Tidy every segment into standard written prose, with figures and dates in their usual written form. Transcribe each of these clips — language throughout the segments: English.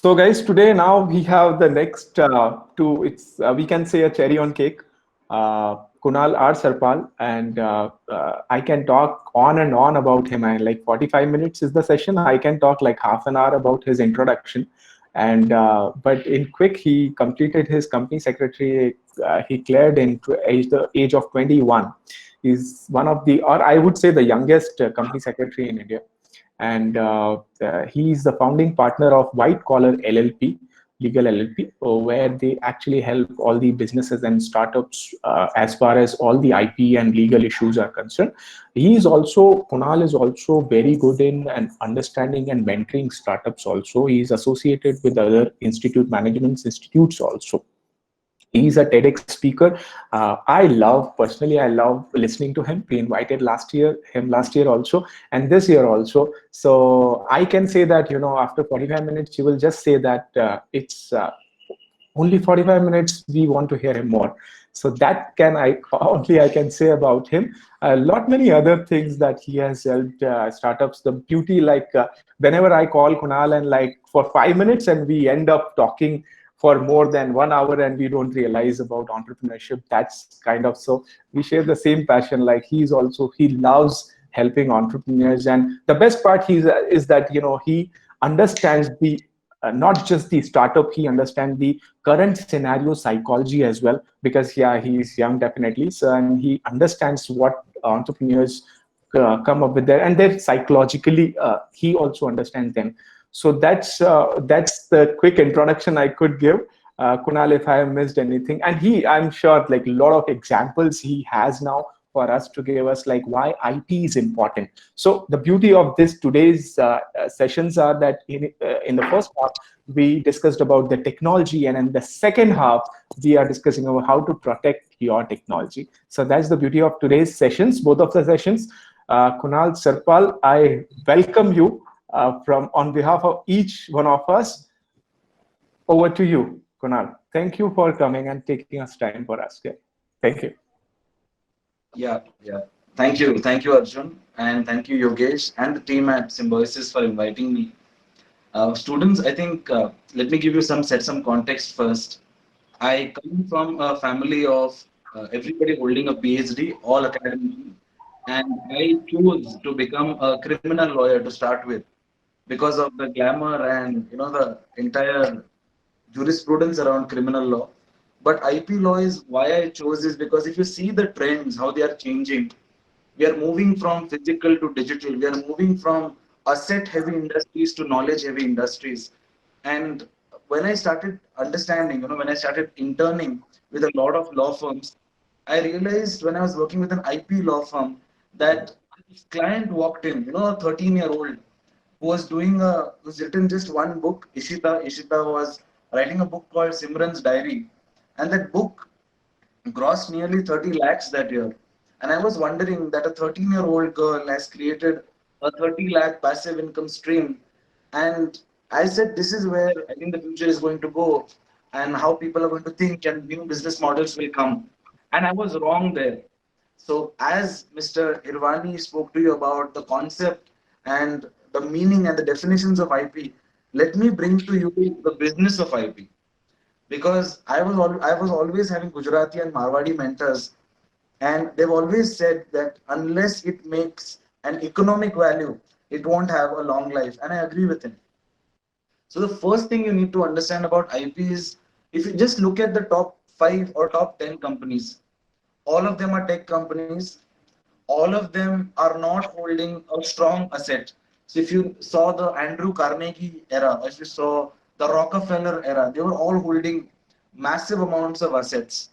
So, guys, today now we have the next two. It's we can say a cherry on cake. Kunal R. Sarpal, and I can talk on and on about him. And like 45 minutes is the session. I can talk like half an hour about his introduction. And but in quick, he completed his company secretary. He cleared in the age of 21. He's one of the, or I would say, the youngest company secretary in India, and he is the founding partner of White Collar LLP, Legal LLP, where they actually help all the businesses and startups as far as all the IP and legal issues are concerned. Kunal is also very good in and understanding and mentoring startups also. He is associated with other institute management institutes also. He's a TEDx speaker. I love listening to him. We invited him last year also, and this year also. So I can say that, after 45 minutes, you will just say that it's only 45 minutes. We want to hear him more. So that can I only I can say about him. A lot many other things that he has helped startups. The beauty, like whenever I call Kunal and like for 5 minutes, and we end up talking for more than 1 hour, and we don't realize about entrepreneurship. That's kind of, so we share the same passion. Like he loves helping entrepreneurs, and the best part is that he understands the not just the startup, he understands the current scenario psychology as well, because yeah, he is young definitely, so, and he understands what entrepreneurs come up with there, and then psychologically he also understands them. So that's the quick introduction I could give. Kunal, if I have missed anything, and I'm sure like a lot of examples he has now for us to give us, like why IP is important. So the beauty of this today's sessions are that in the first half we discussed about the technology, and in the second half we are discussing about how to protect your technology. So that's the beauty of today's sessions, both of the sessions. Kunal Sarpal, I welcome you from on behalf of each one of us. Over to you, Kunal. Thank you for coming and taking us time for us. Okay. Thank you. Yeah. Thank you, Arjun, and thank you, Yogesh, and the team at Symbiosis for inviting me. Students, I think let me give you set some context first. I come from a family of everybody holding a PhD, all academic, and I chose to become a criminal lawyer to start with because of the glamour and the entire jurisprudence around criminal law. But IP law is why I chose is because if you see the trends, how they are changing, we are moving from physical to digital. We are moving from asset heavy industries to knowledge heavy industries. And when I started understanding, when I started interning with a lot of law firms, I realized when I was working with an IP law firm that this client walked in, a 13-year-old who was who's written just one book, Ishita. Ishita was writing a book called Simran's Diary. And that book grossed nearly 30 lakhs that year. And I was wondering that a 13-year-old girl has created a 30 lakh passive income stream. And I said, this is where I think the future is going to go and how people are going to think and new business models will come. And I was wrong there. So, as Mr. Irvani spoke to you about the concept and the meaning and the definitions of IP, let me bring to you the business of IP because I was always having Gujarati and Marwadi mentors, and they've always said that unless it makes an economic value, it won't have a long life, and I agree with him. So the first thing you need to understand about IP is if you just look at the top 5 or top 10 companies, all of them are tech companies. All of them are not holding a strong asset. So if you saw the Andrew Carnegie era, if you saw the Rockefeller era, they were all holding massive amounts of assets.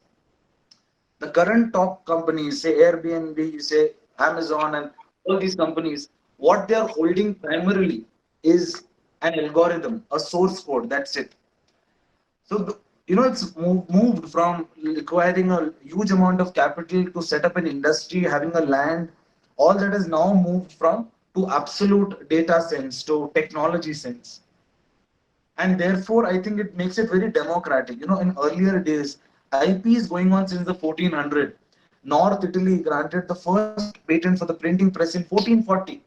The current top companies, say Airbnb, say Amazon, and all these companies, what they are holding primarily is an algorithm, a source code. That's it. So, it's moved from requiring a huge amount of capital to set up an industry, having a land. All that has now moved from to absolute data sense to technology sense. And therefore, I think it makes it very democratic. In earlier days, IP is going on since the 1400. North Italy granted the first patent for the printing press in 1440.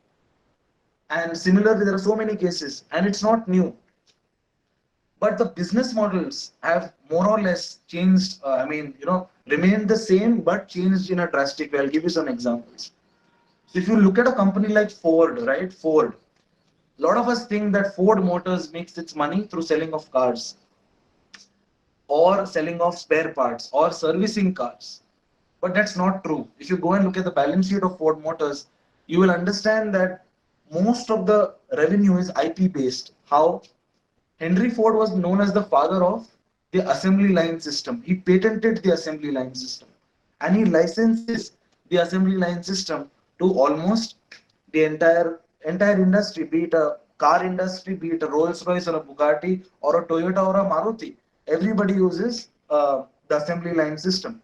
And similarly, there are so many cases, and it's not new. but the business models have more or less changed. Remained the same but changed in a drastic way. I'll give you some examples. So if you look at a company like Ford, right? Ford. A lot of us think that Ford Motors makes its money through selling of cars or selling of spare parts or servicing cars. But that's not true. If you go and look at the balance sheet of Ford Motors, you will understand that most of the revenue is IP based. How? Henry Ford was known as the father of the assembly line system. He patented the assembly line system and he licenses the assembly line system to almost the entire industry, be it a car industry, be it a Rolls Royce or a Bugatti or a Toyota or a Maruti. Everybody uses the assembly line system.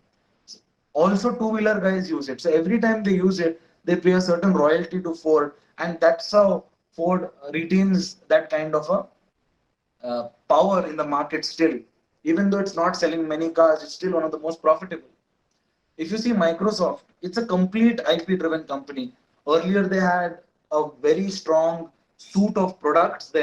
Also, two-wheeler guys use it. So every time they use it, they pay a certain royalty to Ford, and that's how Ford retains that kind of a power in the market still. Even though it's not selling many cars, it's still one of the most profitable. If you see Microsoft, it's a complete IP driven company. Earlier, they had a very strong suite of products, the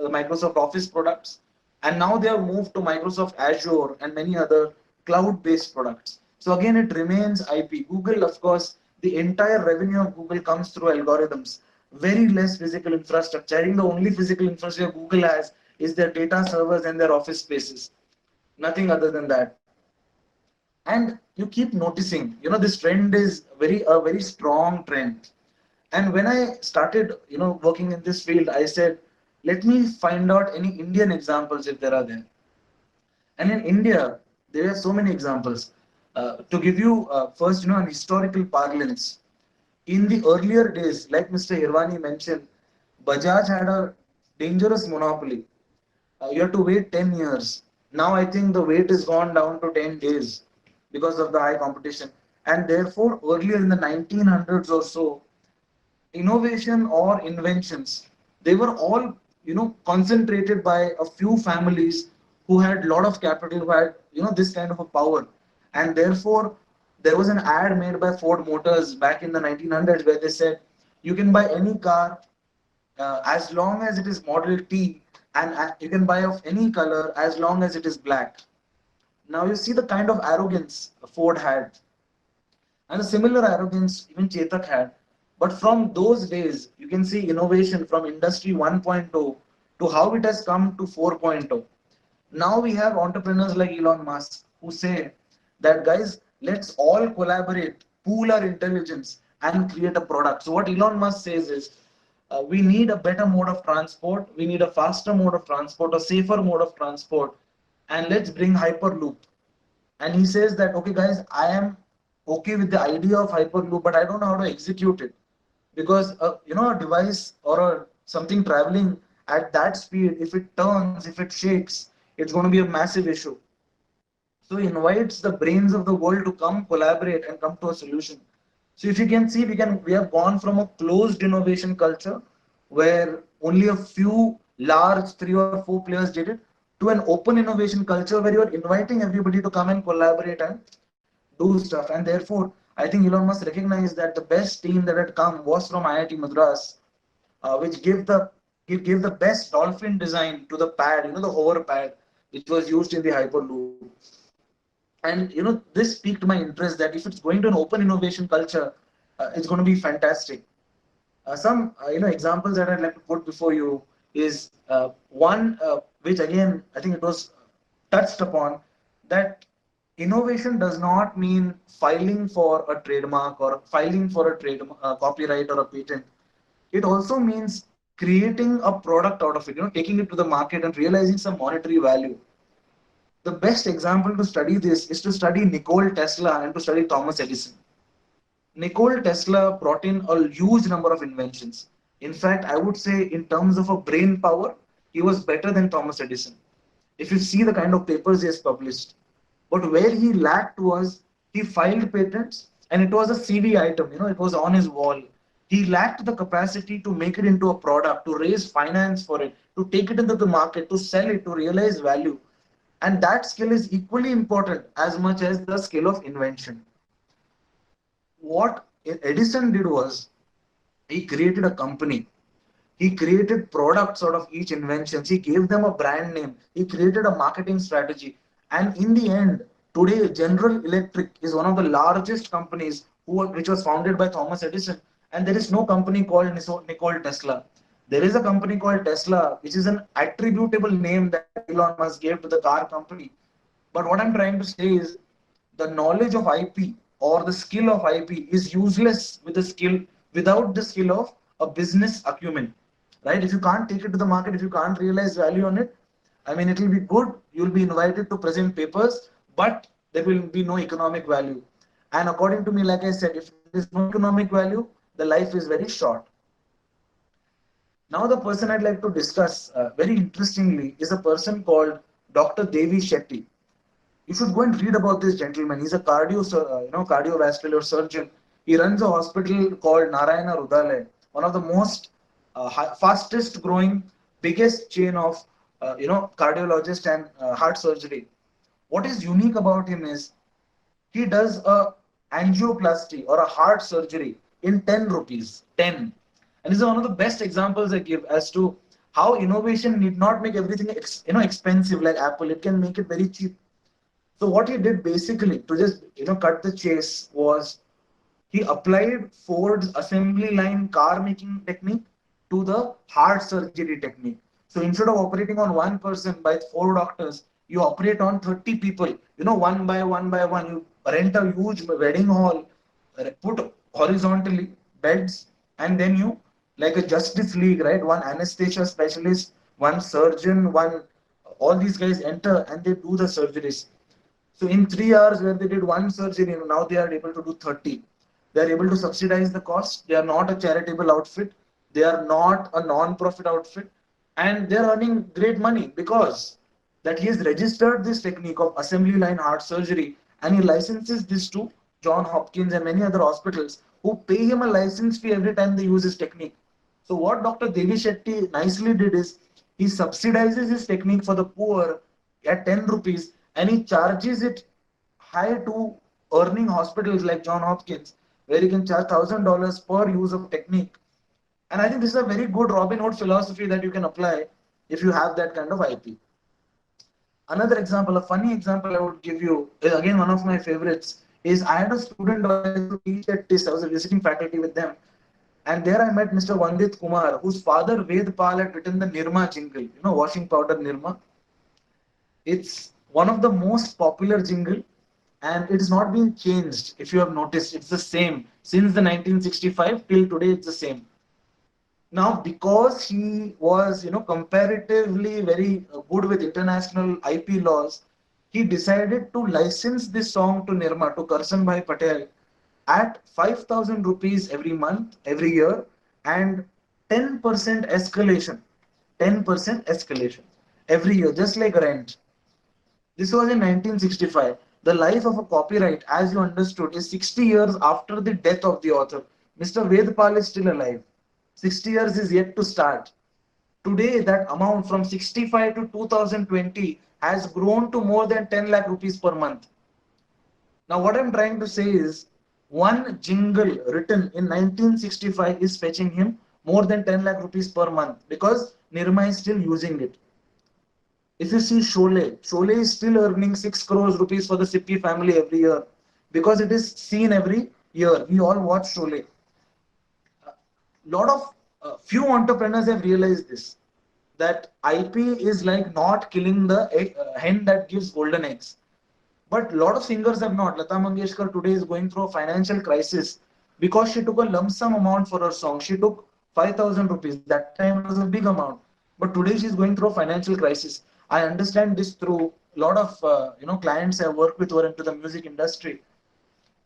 Microsoft Office products, and now they have moved to Microsoft Azure and many other cloud based products. So, again, it remains IP. Google, of course, the entire revenue of Google comes through algorithms, very less physical infrastructure. I think the only physical infrastructure Google has is their data servers and their office spaces, nothing other than that. And you keep noticing, this trend is very strong trend. And when I started working in this field, I said, let me find out any Indian examples if there are there. And in India there are so many examples. To give you first an historical parlance, in the earlier days, like Mr. Irvani mentioned, Bajaj had a dangerous monopoly. You have to wait 10 years. Now I think the wait is gone down to 10 days because of the high competition. And therefore, earlier in the 1900s or so, innovation or inventions, they were all, concentrated by a few families who had a lot of capital, who had, this kind of a power. And therefore, there was an ad made by Ford Motors back in the 1900s where they said, you can buy any car as long as it is Model T, and you can buy of any color as long as it is black. Now you see the kind of arrogance Ford had, and a similar arrogance even Chetak had. But from those days, you can see innovation from Industry 1.0 to how it has come to 4.0. Now we have entrepreneurs like Elon Musk who say that, guys, let's all collaborate, pool our intelligence, and create a product. So what Elon Musk says is, we need a better mode of transport, we need a faster mode of transport, a safer mode of transport, and let's bring Hyperloop. And he says that, okay, guys, I am okay with the idea of Hyperloop, but I don't know how to execute it, because a device or something traveling at that speed, if it turns, if it shakes, it's going to be a massive issue. So he invites the brains of the world to come collaborate and come to a solution. So if you can see, we have gone from a closed innovation culture where only a few large 3 or 4 players did it, to an open innovation culture where you're inviting everybody to come and collaborate and do stuff. And therefore, I think Elon Musk recognized that the best team that had come was from IIT Madras, which gave the best dolphin design to the pad, the hover pad, which was used in the Hyperloop. And this piqued my interest that if it's going to an open innovation culture, it's going to be fantastic. Some examples that I'd like to put before you is one which again I think it was touched upon, that innovation does not mean filing for a trademark or filing for a trade copyright or a patent. It also means creating a product out of it, taking it to the market and realizing some monetary value. The best example to study this is to study Nikola Tesla and to study Thomas Edison. Nikola Tesla brought in a huge number of inventions. In fact, I would say in terms of a brain power, he was better than Thomas Edison. If you see the kind of papers he has published. But where he lacked was, he filed patents and it was a CV item, it was on his wall. He lacked the capacity to make it into a product, to raise finance for it, to take it into the market, to sell it, to realize value. And that skill is equally important as much as the skill of invention. What Edison did was, he created a company. He created products out of each invention. He gave them a brand name. He created a marketing strategy. And in the end, today General Electric is one of the largest companies which was founded by Thomas Edison. And there is no company called Nikola Tesla. There is a company called Tesla, which is an attributable name that Elon Musk gave to the car company. But what I'm trying to say is the knowledge of IP or the skill of IP is useless without the skill of a business acumen, right? If you can't take it to the market, if you can't realize value on it, I mean, it will be good. You'll be invited to present papers, but there will be no economic value. And according to me, like I said, if there is no economic value, the life is very short. Now, the person I'd like to discuss very interestingly is a person called Dr. Devi Shetty. You should go and read about this gentleman. He's a cardiovascular surgeon. He runs a hospital called Narayana Rudalaya, one of the most fastest growing, biggest chain of cardiologists and heart surgery. What is unique about him is he does a angioplasty or a heart surgery in 10 rupees. 10. And this is one of the best examples I give as to how innovation need not make everything expensive like Apple. It can make it very cheap. So what he did basically to just cut the chase was he applied Ford's assembly line car making technique to the heart surgery technique. So instead of operating on one person by four doctors, you operate on 30 people, one by one by one. You rent a huge wedding hall, put horizontally beds, and then you, like a Justice League, right? One anesthesia specialist, one surgeon, all these guys enter and they do the surgeries. So in 3 hours, where they did one surgery, now they are able to do 30. They are able to subsidize the cost. They are not a charitable outfit. They are not a non-profit outfit, and they are earning great money because that he has registered this technique of assembly line heart surgery, and he licenses this to John Hopkins and many other hospitals who pay him a license fee every time they use his technique. So what Dr. Devi Shetty nicely did is he subsidizes his technique for the poor at 10 rupees, and he charges it high to earning hospitals like John Hopkins, where you can charge $1,000 per use of technique. And I think this is a very good Robin Hood philosophy that you can apply if you have that kind of IP. Another example, a funny example I would give you, is again one of my favorites, is I had a student who I used to teach at TIS. I was a visiting faculty with them. And there I met Mr. Vandit Kumar, whose father Ved Pal had written the Nirma jingle, washing powder Nirma. It's one of the most popular jingle, and it's not been changed. If you have noticed, it's the same since the 1965 till today. It's the same. Now, because he was, comparatively very good with international IP laws, he decided to license this song to Nirma, to Karsan Bhai Patel, at 5,000 rupees every month, every year, and 10% escalation. 10% escalation every year, just like rent. This was in 1965. The life of a copyright, as you understood, is 60 years after the death of the author. Mr. Vedpal is still alive. 60 years is yet to start. Today, that amount from 65 to 2020 has grown to more than 10 lakh rupees per month. Now, what I'm trying to say is one jingle written in 1965 is fetching him more than 10 lakh rupees per month because Nirma is still using it. If you see Sholay is still earning 6 crores rupees for the Sippy family every year because it is seen every year. We all watch Sholay. Lot of few entrepreneurs have realized this, that IP is like not killing the hen that gives golden eggs. But a lot of singers have not. Lata Mangeshkar today is going through a financial crisis because she took a lump sum amount for her song. She took 5,000 rupees. That time it was a big amount. But today she's going through a financial crisis. I understand this through a lot of clients I work with who are into the music industry.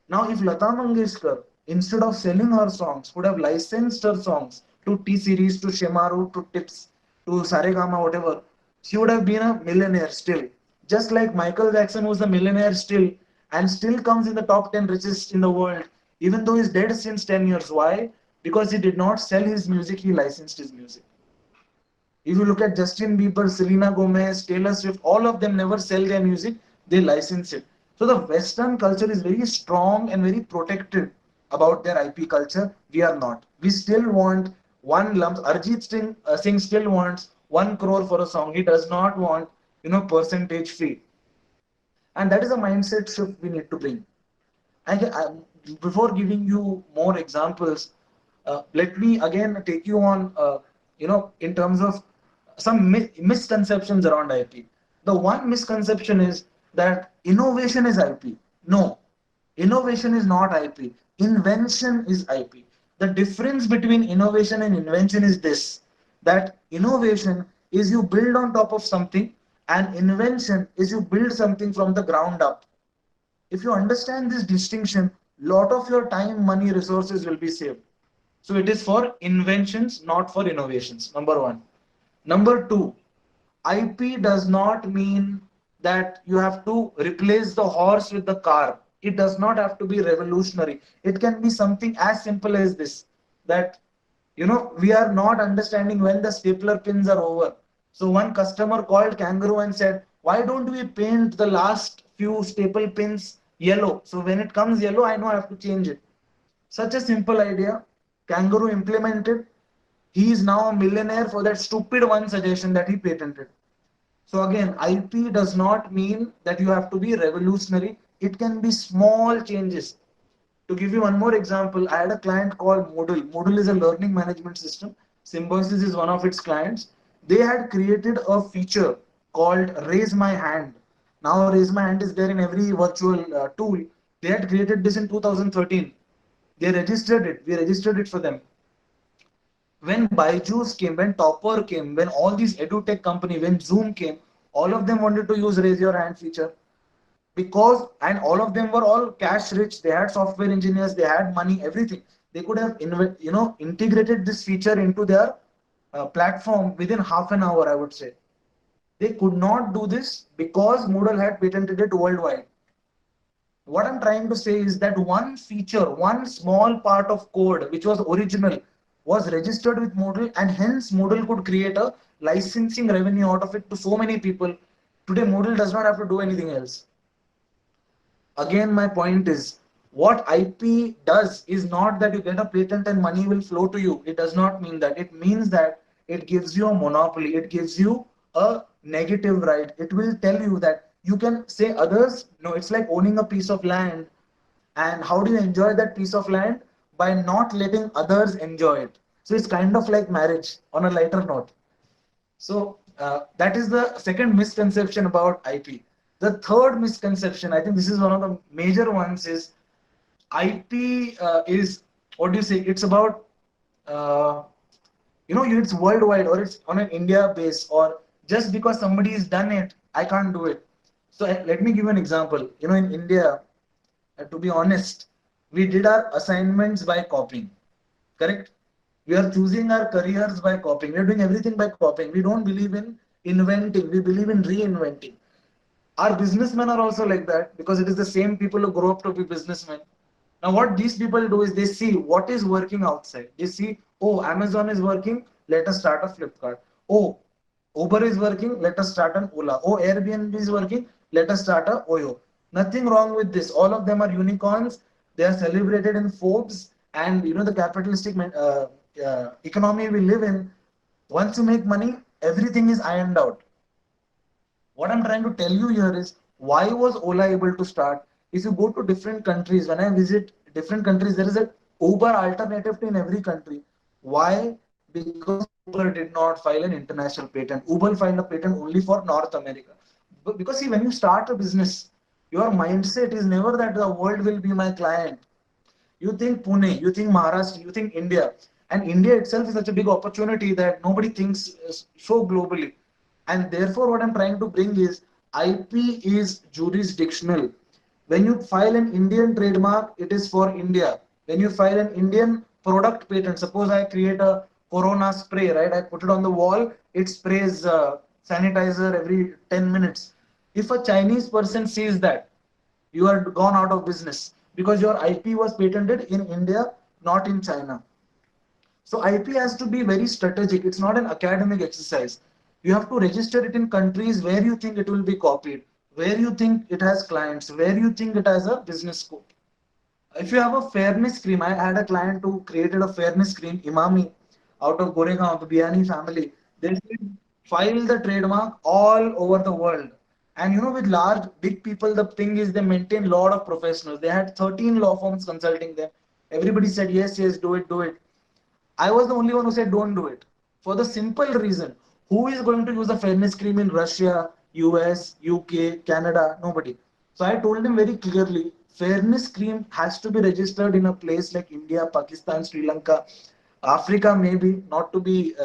Now, if Lata Mangeshkar, instead of selling her songs, would have licensed her songs to T Series, to Shemaru, to Tips, to Saregama, whatever, she would have been a millionaire still. Just like Michael Jackson was a millionaire still and still comes in the top 10 richest in the world, even though he's dead since 10 years. Why? Because he did not sell his music, he licensed his music. If you look at Justin Bieber, Selena Gomez, Taylor Swift, all of them never sell their music, they license it. So the Western culture is very strong and very protected about their IP culture. We are not. We still want one lump. Singh still wants 1 crore for a song. He does not want, percentage fee. And that is a mindset shift we need to bring. Before giving you more examples, let me again take you on, in terms of some misconceptions around IP. The one misconception is that innovation is IP. No, innovation is not IP. Invention is IP. The difference between innovation and invention is this, that innovation is you build on top of something, and invention is you build something from the ground up. If you understand this distinction, lot of your time, money, resources will be saved. So it is for inventions, not for innovations. Number one. Number two, IP does not mean that you have to replace the horse with the car. It does not have to be revolutionary. It can be something as simple as this, that we are not understanding when the stapler pins are over. So one customer called Kangaroo and said, why don't we paint the last few staple pins yellow? So when it comes yellow, I know I have to change it. Such a simple idea. Kangaroo implemented. He is now a millionaire for that stupid one suggestion that he patented. So again, IP does not mean that you have to be revolutionary. It can be small changes. To give you one more example, I had a client called Moodle. Moodle is a learning management system. Symbiosis is one of its clients. They had created a feature called Raise My Hand. Now, Raise My Hand is there in every virtual tool. They had created this in 2013. They registered it. We registered it for them. When Byju's came, when Topper came, when all these edutech company, when Zoom came, all of them wanted to use Raise Your Hand feature, because, and all of them were all cash rich. They had software engineers, they had money, everything. They could have integrated this feature into their platform within half an hour, I would say. They could not do this because Moodle had patented it worldwide. What I'm trying to say is that one feature, one small part of code which was original, was registered with Moodle, and hence Moodle could create a licensing revenue out of it to so many people. Today Moodle does not have to do anything else. Again, my point is, what IP does is not that you get a patent and money will flow to you. It does not mean that. It means that it gives you a monopoly. It gives you a negative right. It will tell you that you can say others. No, it's like owning a piece of land. And how do you enjoy that piece of land? By not letting others enjoy it. So it's kind of like marriage on a lighter note. So that is the second misconception about IP. The third misconception, I think this is one of the major ones, is IP is, what do you say? It's about uh, it's worldwide, or it's on an India base, or just because somebody has done it, I can't do it. So let me give you an example. In India, to be honest, we did our assignments by copying. Correct? We are choosing our careers by copying. We are doing everything by copying. We don't believe in inventing. We believe in reinventing. Our businessmen are also like that, because it is the same people who grow up to be businessmen. Now, what these people do is they see what is working outside. They see, oh, Amazon is working, let us start a Flipkart. Oh, Uber is working, let us start an Ola. Oh, Airbnb is working, let us start a Oyo. Nothing wrong with this. All of them are unicorns. They are celebrated in Forbes, and the capitalistic economy we live in. Once you make money, everything is ironed out. What I'm trying to tell you here is, why was Ola able to start? If you go to different countries, when I visit different countries, there is a Uber alternative to in every country. Why? Because Uber did not file an international patent. Uber filed a patent only for North America. But because see, when you start a business, your mindset is never that the world will be my client. You think Pune, you think Maharashtra, you think India. And India itself is such a big opportunity that nobody thinks so globally. And therefore, what I'm trying to bring is, IP is jurisdictional. When you file an Indian trademark, it is for India. When you file an Indian product patent, suppose I create a Corona spray, right? I put it on the wall, it sprays sanitizer every 10 minutes. If a Chinese person sees that, you are gone out of business, because your IP was patented in India, not in China. So IP has to be very strategic. It's not an academic exercise. You have to register it in countries where you think it will be copied, where you think it has clients, where you think it has a business scope. If you have a fairness cream, I had a client who created a fairness cream, Imami. out of Goregaon, the Biani family. They said, file the trademark all over the world. And with large, big people, the thing is they maintain lot of professionals. They had 13 law firms consulting them. Everybody said, yes, yes, do it, do it. I was the only one who said don't do it. For the simple reason, who is going to use a fairness cream in Russia, US, UK, Canada? Nobody. So I told him very clearly, fairness cream has to be registered in a place like India, Pakistan, Sri Lanka, Africa, maybe, not to be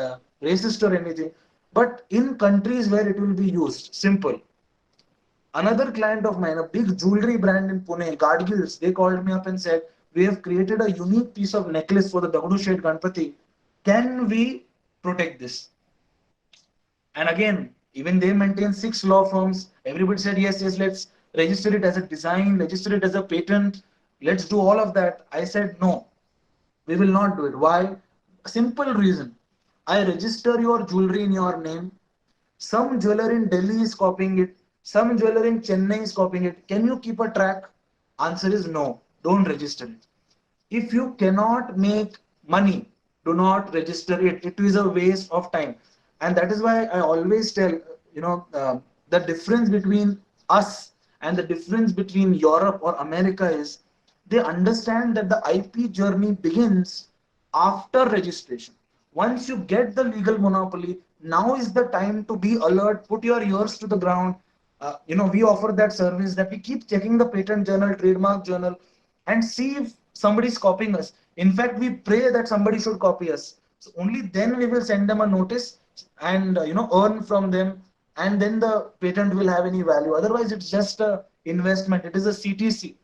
racist or anything, but in countries where it will be used. Simple. Another client of mine, a big jewelry brand in Pune, Gadgils, they called me up and said, we have created a unique piece of necklace for the Dagdu Shed Ganpati. Can we protect this? And again, even they maintain six law firms. Everybody said, yes, yes, let's register it as a design, register it as a patent. Let's do all of that. I said, no, we will not do it. Why? A simple reason. I register your jewelry in your name. Some jeweler in Delhi is copying it. Some jeweler in Chennai is copying it. Can you keep a track? Answer is no. Don't register it. If you cannot make money, do not register it. It is a waste of time. And that is why I always tell, the difference between us and the difference between Europe or America is they understand that the IP journey begins after registration. Once you get the legal monopoly, now is the time to be alert, put your ears to the ground. We offer that service that we keep checking the patent journal, trademark journal, and see if somebody is copying us. In fact, we pray that somebody should copy us. So only then we will send them a notice and earn from them, and then the patent will have any value. Otherwise, it's just a investment. It is a CTC.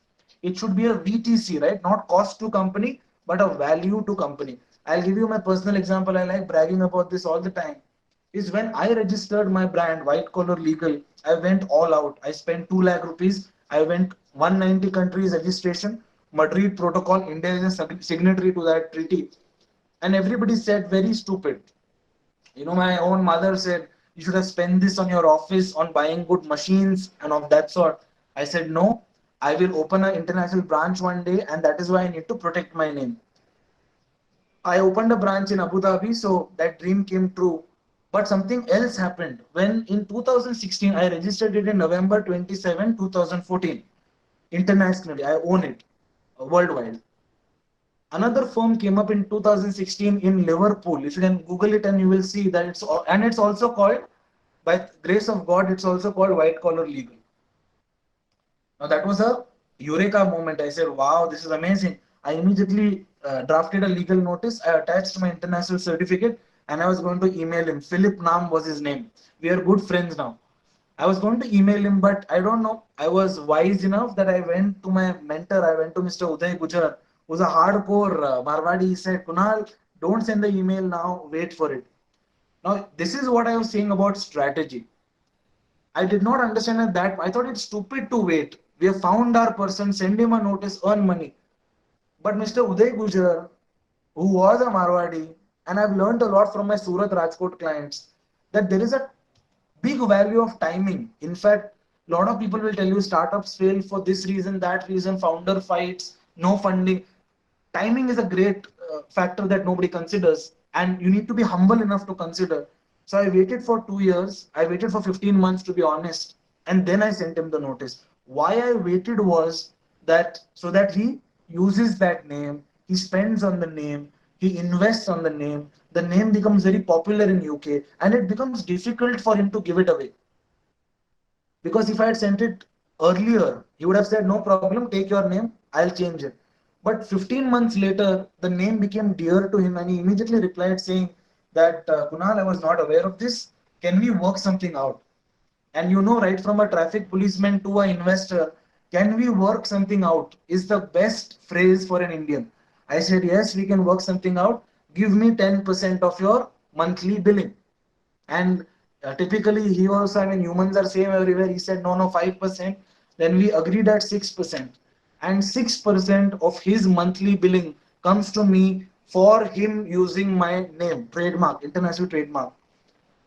It should be a VTC, right? Not cost to company, but a value to company. I'll give you my personal example. I like bragging about this all the time. Is when I registered my brand, White Collar Legal, I went all out. I spent 2 lakh rupees. I went 190 countries registration. Madrid Protocol, India is a signatory to that treaty. And everybody said, very stupid. My own mother said, you should have spent this on your office, on buying good machines and of that sort. I said, no, I will open an international branch one day, and that is why I need to protect my name. I opened a branch in Abu Dhabi, so that dream came true. But something else happened. When in 2016, I registered it in November 27, 2014. Internationally, I own it worldwide. Another firm came up in 2016 in Liverpool. If you can Google it, and you will see that it's also called, by grace of God, it's also called White Collar Legal. Now that was a eureka moment. I said, wow, this is amazing. I immediately drafted a legal notice. I attached my international certificate, and I was going to email him. Philip Nam was his name. We are good friends now. I was going to email him, but I don't know. I was wise enough that I went to my mentor. I went to Mr. Uday Gujar, who's a hardcore Marwadi. He said, Kunal, don't send the email now. Wait for it. Now, this is what I was saying about strategy. I did not understand that. I thought it's stupid to wait. We have found our person, send him a notice, earn money. But Mr. Uday Gujar, who was a Marwadi, and I've learned a lot from my Surat Rajkot clients, that there is a big value of timing. In fact, a lot of people will tell you startups fail for this reason, that reason, founder fights, no funding. Timing is a great factor that nobody considers, and you need to be humble enough to consider. So I waited for 2 years. I waited for 15 months, to be honest, and then I sent him the notice. Why I waited was that so that he uses that name, he spends on the name, he invests on the name. The name becomes very popular in UK, and it becomes difficult for him to give it away. Because if I had sent it earlier, he would have said, no problem, take your name, I'll change it. But 15 months later, the name became dear to him, and he immediately replied saying that, Kunal, I was not aware of this. Can we work something out? And right from a traffic policeman to an investor, can we work something out? Is the best phrase for an Indian. I said, yes, we can work something out. Give me 10% of your monthly billing. And typically, he also, I mean, humans are same everywhere. He said, no, no, 5%. Then we agreed at 6%. And 6% of his monthly billing comes to me for him using my name, trademark, international trademark.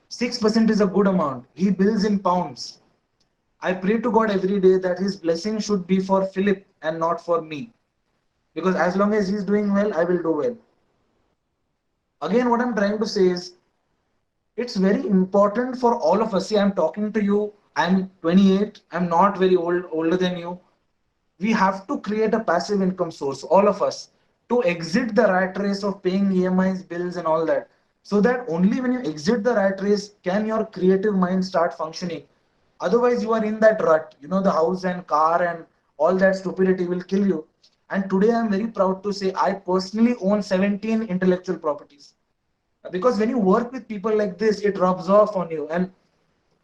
6% is a good amount. He bills in pounds. I pray to God every day that his blessing should be for Philip and not for me. Because as long as he's doing well, I will do well. Again, what I'm trying to say is it's very important for all of us. See, I'm talking to you. I'm 28. I'm not very older than you. We have to create a passive income source, all of us, to exit the rat race of paying EMIs, bills, and all that. So that only when you exit the rat race can your creative mind start functioning. Otherwise, you are in that rut. You know, the house and car and all that stupidity will kill you. And today, I'm very proud to say I personally own 17 intellectual properties, because when you work with people like this, it rubs off on you. And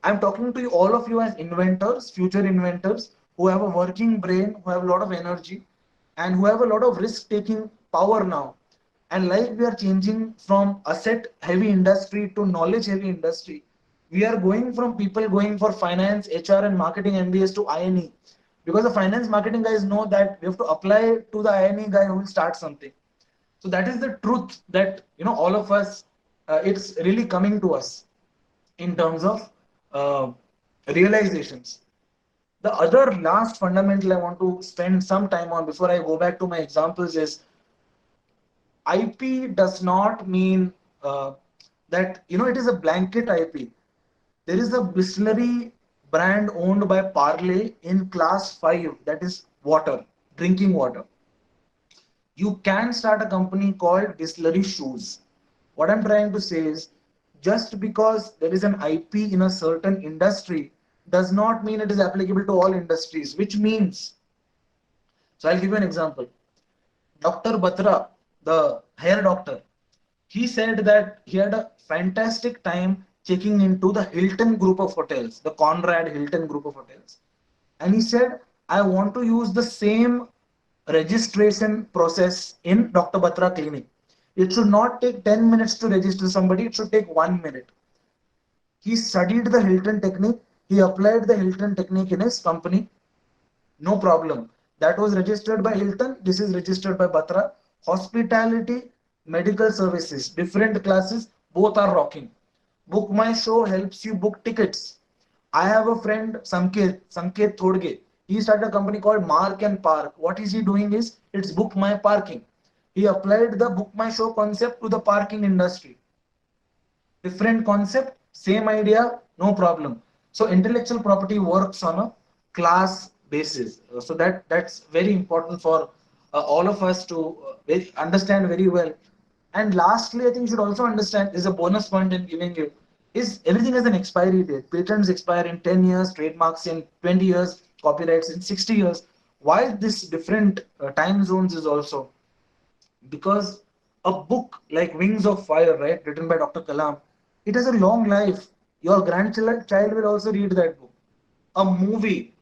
I'm talking to you, all of you, as inventors, future inventors, who have a working brain, who have a lot of energy, and who have a lot of risk taking power now. And like we are changing from asset heavy industry to knowledge heavy industry, we are going from people going for finance, HR, and marketing MBAs to INE. Because the finance marketing guys know that we have to apply to the INE guy who will start something. So that is the truth that, all of us, it's really coming to us in terms of uh, realizations. The other last fundamental I want to spend some time on before I go back to my examples is IP does not mean that it is a blanket IP. There is a Bisleri brand owned by Parley in class 5, that is water, drinking water. You can start a company called Distillery Shoes. What I'm trying to say is, just because there is an IP in a certain industry does not mean it is applicable to all industries, which means, so I'll give you an example. Dr. Batra, the hair doctor, he said that he had a fantastic time checking into the Hilton group of hotels, the Conrad Hilton group of hotels. And he said, I want to use the same registration process in Dr. Batra clinic. It should not take 10 minutes to register somebody, it should take 1 minute. He studied the Hilton technique, he applied the Hilton technique in his company, no problem. That was registered by Hilton, this is registered by Batra. Hospitality, medical services, different classes, both are rocking. Book My Show helps you book tickets. I have a friend, Sanket Thodge. He started a company called Mark and Park. What is he doing is, it's Book My Parking. He applied the Book My Show concept to the parking industry. Different concept, same idea, no problem. So intellectual property works on a class basis. So that's very important for all of us to understand very well. And lastly, I think you should also understand, is a bonus point in giving you, is everything has an expiry date. Patents expire in 10 years, trademarks in 20 years, copyrights in 60 years. Why this different time zones is also because a book like Wings of Fire, right, written by Dr. Kalam, it has a long life. Your grandchild will also read that book. A movie,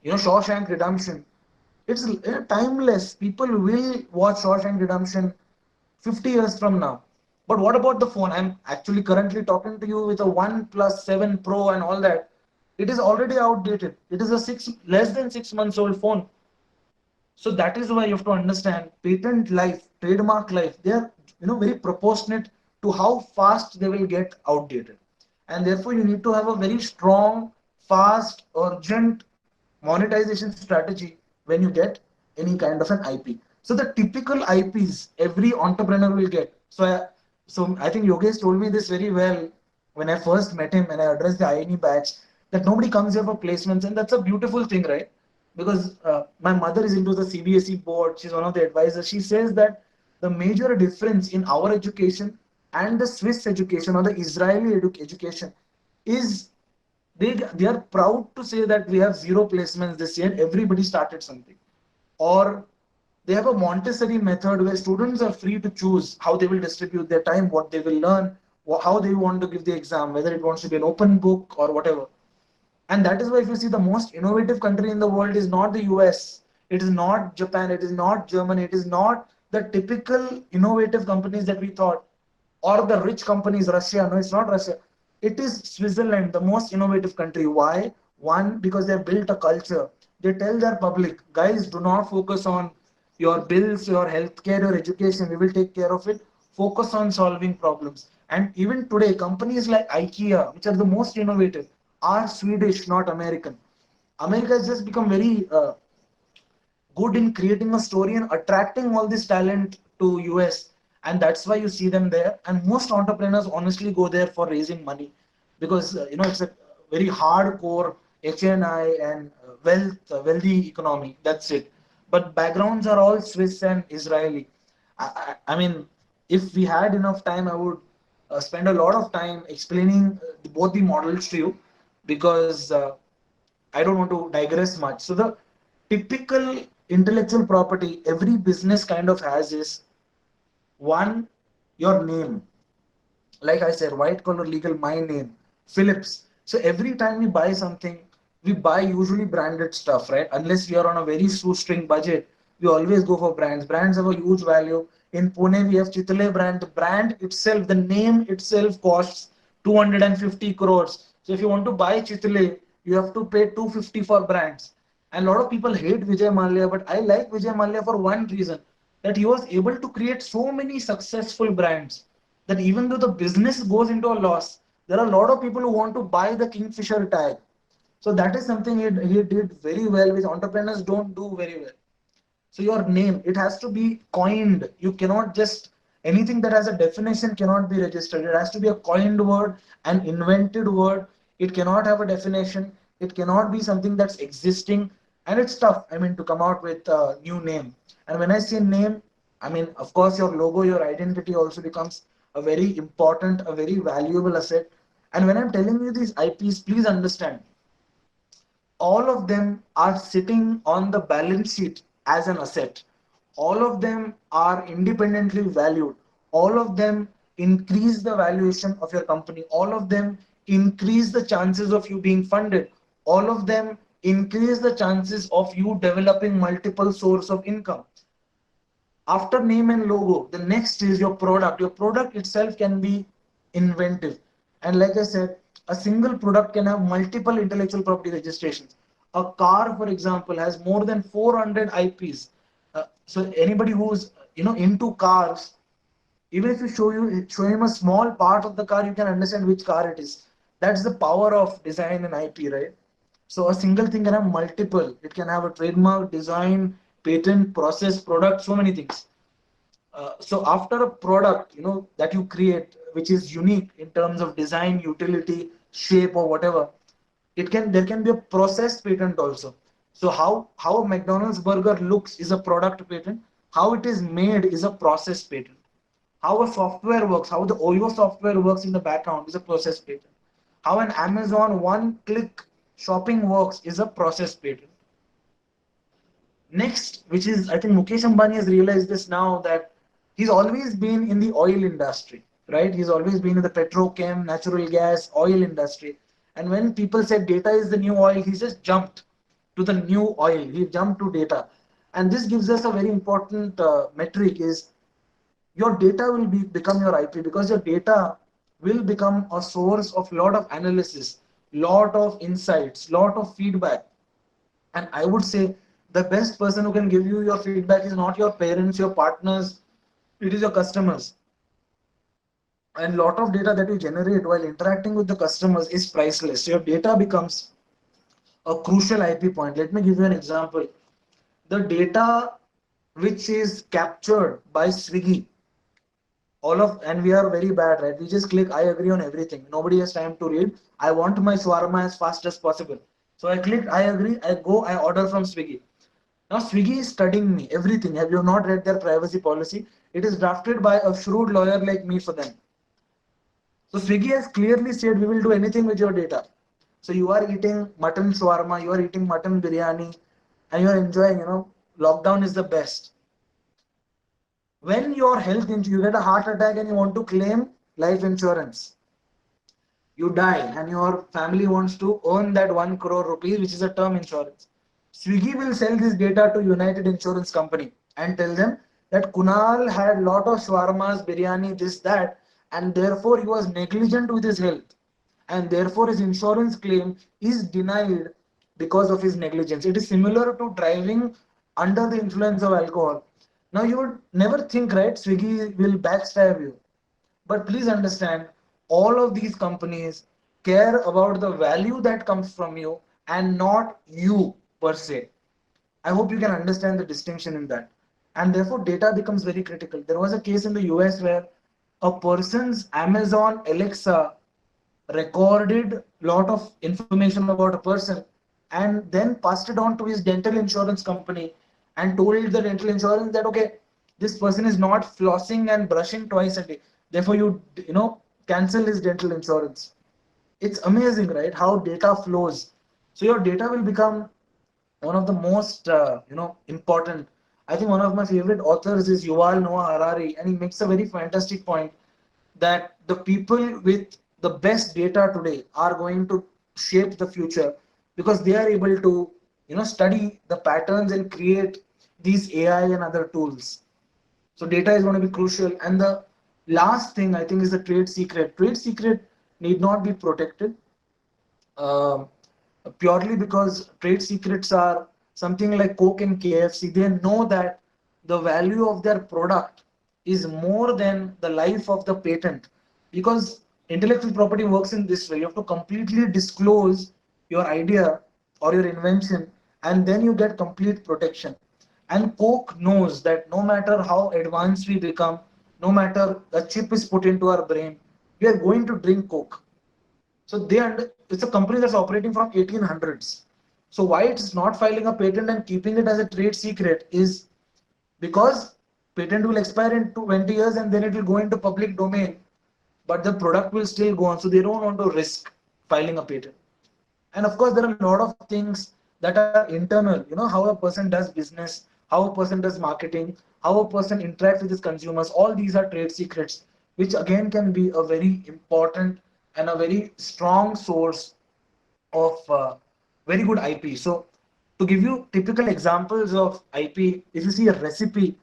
Shawshank Redemption, it's timeless. People will watch Shawshank Redemption 50 years from now. But what about the phone? I'm actually currently talking to you with a One Plus 7 Pro and all that. It is already outdated. It is a less than 6 months old phone. So that is why you have to understand patent life, trademark life. They are very proportionate to how fast they will get outdated, and therefore you need to have a very strong, fast, urgent monetization strategy when you get any kind of an IP. So the typical IPs every entrepreneur will get. So I think Yogesh told me this very well when I first met him and I addressed the INE batch, that nobody comes here for placements, and that's a beautiful thing, right? Because my mother is into the CBSE board, she's one of the advisors. She says that the major difference in our education and the Swiss education or the Israeli education is they are proud to say that we have zero placements this year. Everybody started something, or they have a Montessori method where students are free to choose how they will distribute their time, what they will learn, how they want to give the exam, whether it wants to be an open book or whatever. And that is why if you see, the most innovative country in the world is not the US, it is not Japan, it is not Germany, it is not the typical innovative companies that we thought, or the rich companies, Russia. No, it's not Russia. It is Switzerland, the most innovative country. Why? One, because they have built a culture. They tell their public, guys, do not focus on your bills, your healthcare, your education. We will take care of it. Focus on solving problems. And even today, companies like IKEA, which are the most innovative, are Swedish, not American. America has just become very good in creating a story and attracting all this talent to US. and that's why you see them there. And most entrepreneurs honestly go there for raising money, because it's a very hardcore HNI and wealthy economy. That's it. But backgrounds are all Swiss and Israeli. I mean, if we had enough time, I would spend a lot of time explaining both the models to you, because I don't want to digress much. So the typical intellectual property every business kind of has is one, your name. Like I said, white collar legal, my name, Phillips. So every time we buy something, we buy usually branded stuff, right? Unless we are on a very shoestring budget, we always go for brands. Brands have a huge value. In Pune, we have Chitle brand. The brand itself, the name itself costs 250 crores. So if you want to buy Chitle, you have to pay 250 for brands. And a lot of people hate Vijay Mallya, but I like Vijay Mallya for one reason, that he was able to create so many successful brands that even though the business goes into a loss, there are a lot of people who want to buy the Kingfisher tag. So that is something he did very well, which entrepreneurs don't do very well. So your name, it has to be coined. You cannot just, anything that has a definition cannot be registered. It has to be a coined word, an invented word. It cannot have a definition. It cannot be something that's existing. And it's tough, I mean, to come out with a new name. And when I say name, I mean, of course, your logo, your identity also becomes a very important, a very valuable asset. And when I'm telling you these IPs, please understand, all of them are sitting on the balance sheet as an asset. All of them are independently valued. All of them increase the valuation of your company. All of them increase the chances of you being funded. All of them increase the chances of you developing multiple source of income. After name and logo, the next is your product. Your product itself can be inventive. And like I said, a single product can have multiple intellectual property registrations. A car, for example, has more than 400 IPs. So anybody who's into cars, even if you show him a small part of the car, you can understand which car it is. That's the power of design and IP, right? So a single thing can have multiple. It can have a trademark, design, patent, process, product, so many things. So after a product, that you create, which is unique in terms of design, utility, shape, or whatever, there can be a process patent also. So how a McDonald's burger looks is a product patent. How it is made is a process patent. How a software works, how the OYO software works in the background is a process patent. How an Amazon one-click shopping works is a process patent. Next, which is, I think Mukesh Ambani has realized this now, that he's always been in the oil industry, right? He's always been in the petrochem, natural gas, oil industry. And when people said data is the new oil, he just jumped to the new oil. He jumped to data. And this gives us a very important metric is your data will become your IP, because your data will become a source of lot of analysis, lot of insights, lot of feedback. And I would say the best person who can give you your feedback is not your parents, your partners, it is your customers. And lot of data that you generate while interacting with the customers is priceless. Your data becomes a crucial IP point. Let me give you an example. The data which is captured by Swiggy, all of, and we are very bad, right? We just click I agree on everything. Nobody has time to read. I want my shawarma as fast as possible. So I clicked I agree, I go, I order from Swiggy. Now Swiggy is studying me, everything. Have you not read their privacy policy? It is drafted by a shrewd lawyer like me for them. So Swiggy has clearly said we will do anything with your data. So you are eating mutton shawarma, you are eating mutton biryani, and you are enjoying, lockdown is the best. When your you get a heart attack and you want to claim life insurance, you die and your family wants to earn that 1 crore rupees, which is a term insurance. Swiggy will sell this data to United Insurance Company and tell them that Kunal had lot of shawarmas, biryani, this, that, and therefore he was negligent with his health. And therefore his insurance claim is denied because of his negligence. It is similar to driving under the influence of alcohol. Now you would never think, right, Swiggy will backstab you. But please understand, all of these companies care about the value that comes from you and not you per se. I hope you can understand the distinction in that. and therefore data becomes very critical. There was a case in the US where a person's Amazon Alexa recorded lot of information about a person and then passed it on to his dental insurance company and told the dental insurance that okay, this person is not flossing and brushing twice a day, therefore you cancel his dental insurance. It's amazing, right, how data flows. So your data will become one of the most important. I think one of my favorite authors is Yuval Noah Harari, and he makes a very fantastic point that the people with the best data today are going to shape the future because they are able to study the patterns and create these AI and other tools. So data is going to be crucial. And the last thing I think is the trade secret. Trade secret need not be protected, um, purely because trade secrets are something like Coke and KFC. They know that the value of their product is more than the life of the patent, because intellectual property works in this way. You have to completely disclose your idea or your invention, and then you get complete protection. And Coke knows that no matter how advanced we become, no matter a chip is put into our brain, we are going to drink Coke. So it's a company that's operating from 1800s. So why it's not filing a patent and keeping it as a trade secret is because patent will expire in 20 years and then it will go into public domain, but the product will still go on. So they don't want to risk filing a patent. And of course, there are a lot of things that are internal. How a person does business, how a person does marketing, how a person interacts with his consumers. All these are trade secrets, which again can be a very important and a very strong source of very good IP. So, to give you typical examples of IP, if you see a recipe,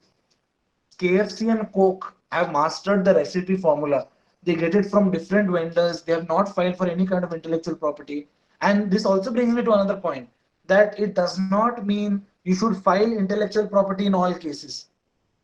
KFC and Coke have mastered the recipe formula. They get it from different vendors. They have not filed for any kind of intellectual property. And this also brings me to another point, that it does not mean you should file intellectual property in all cases.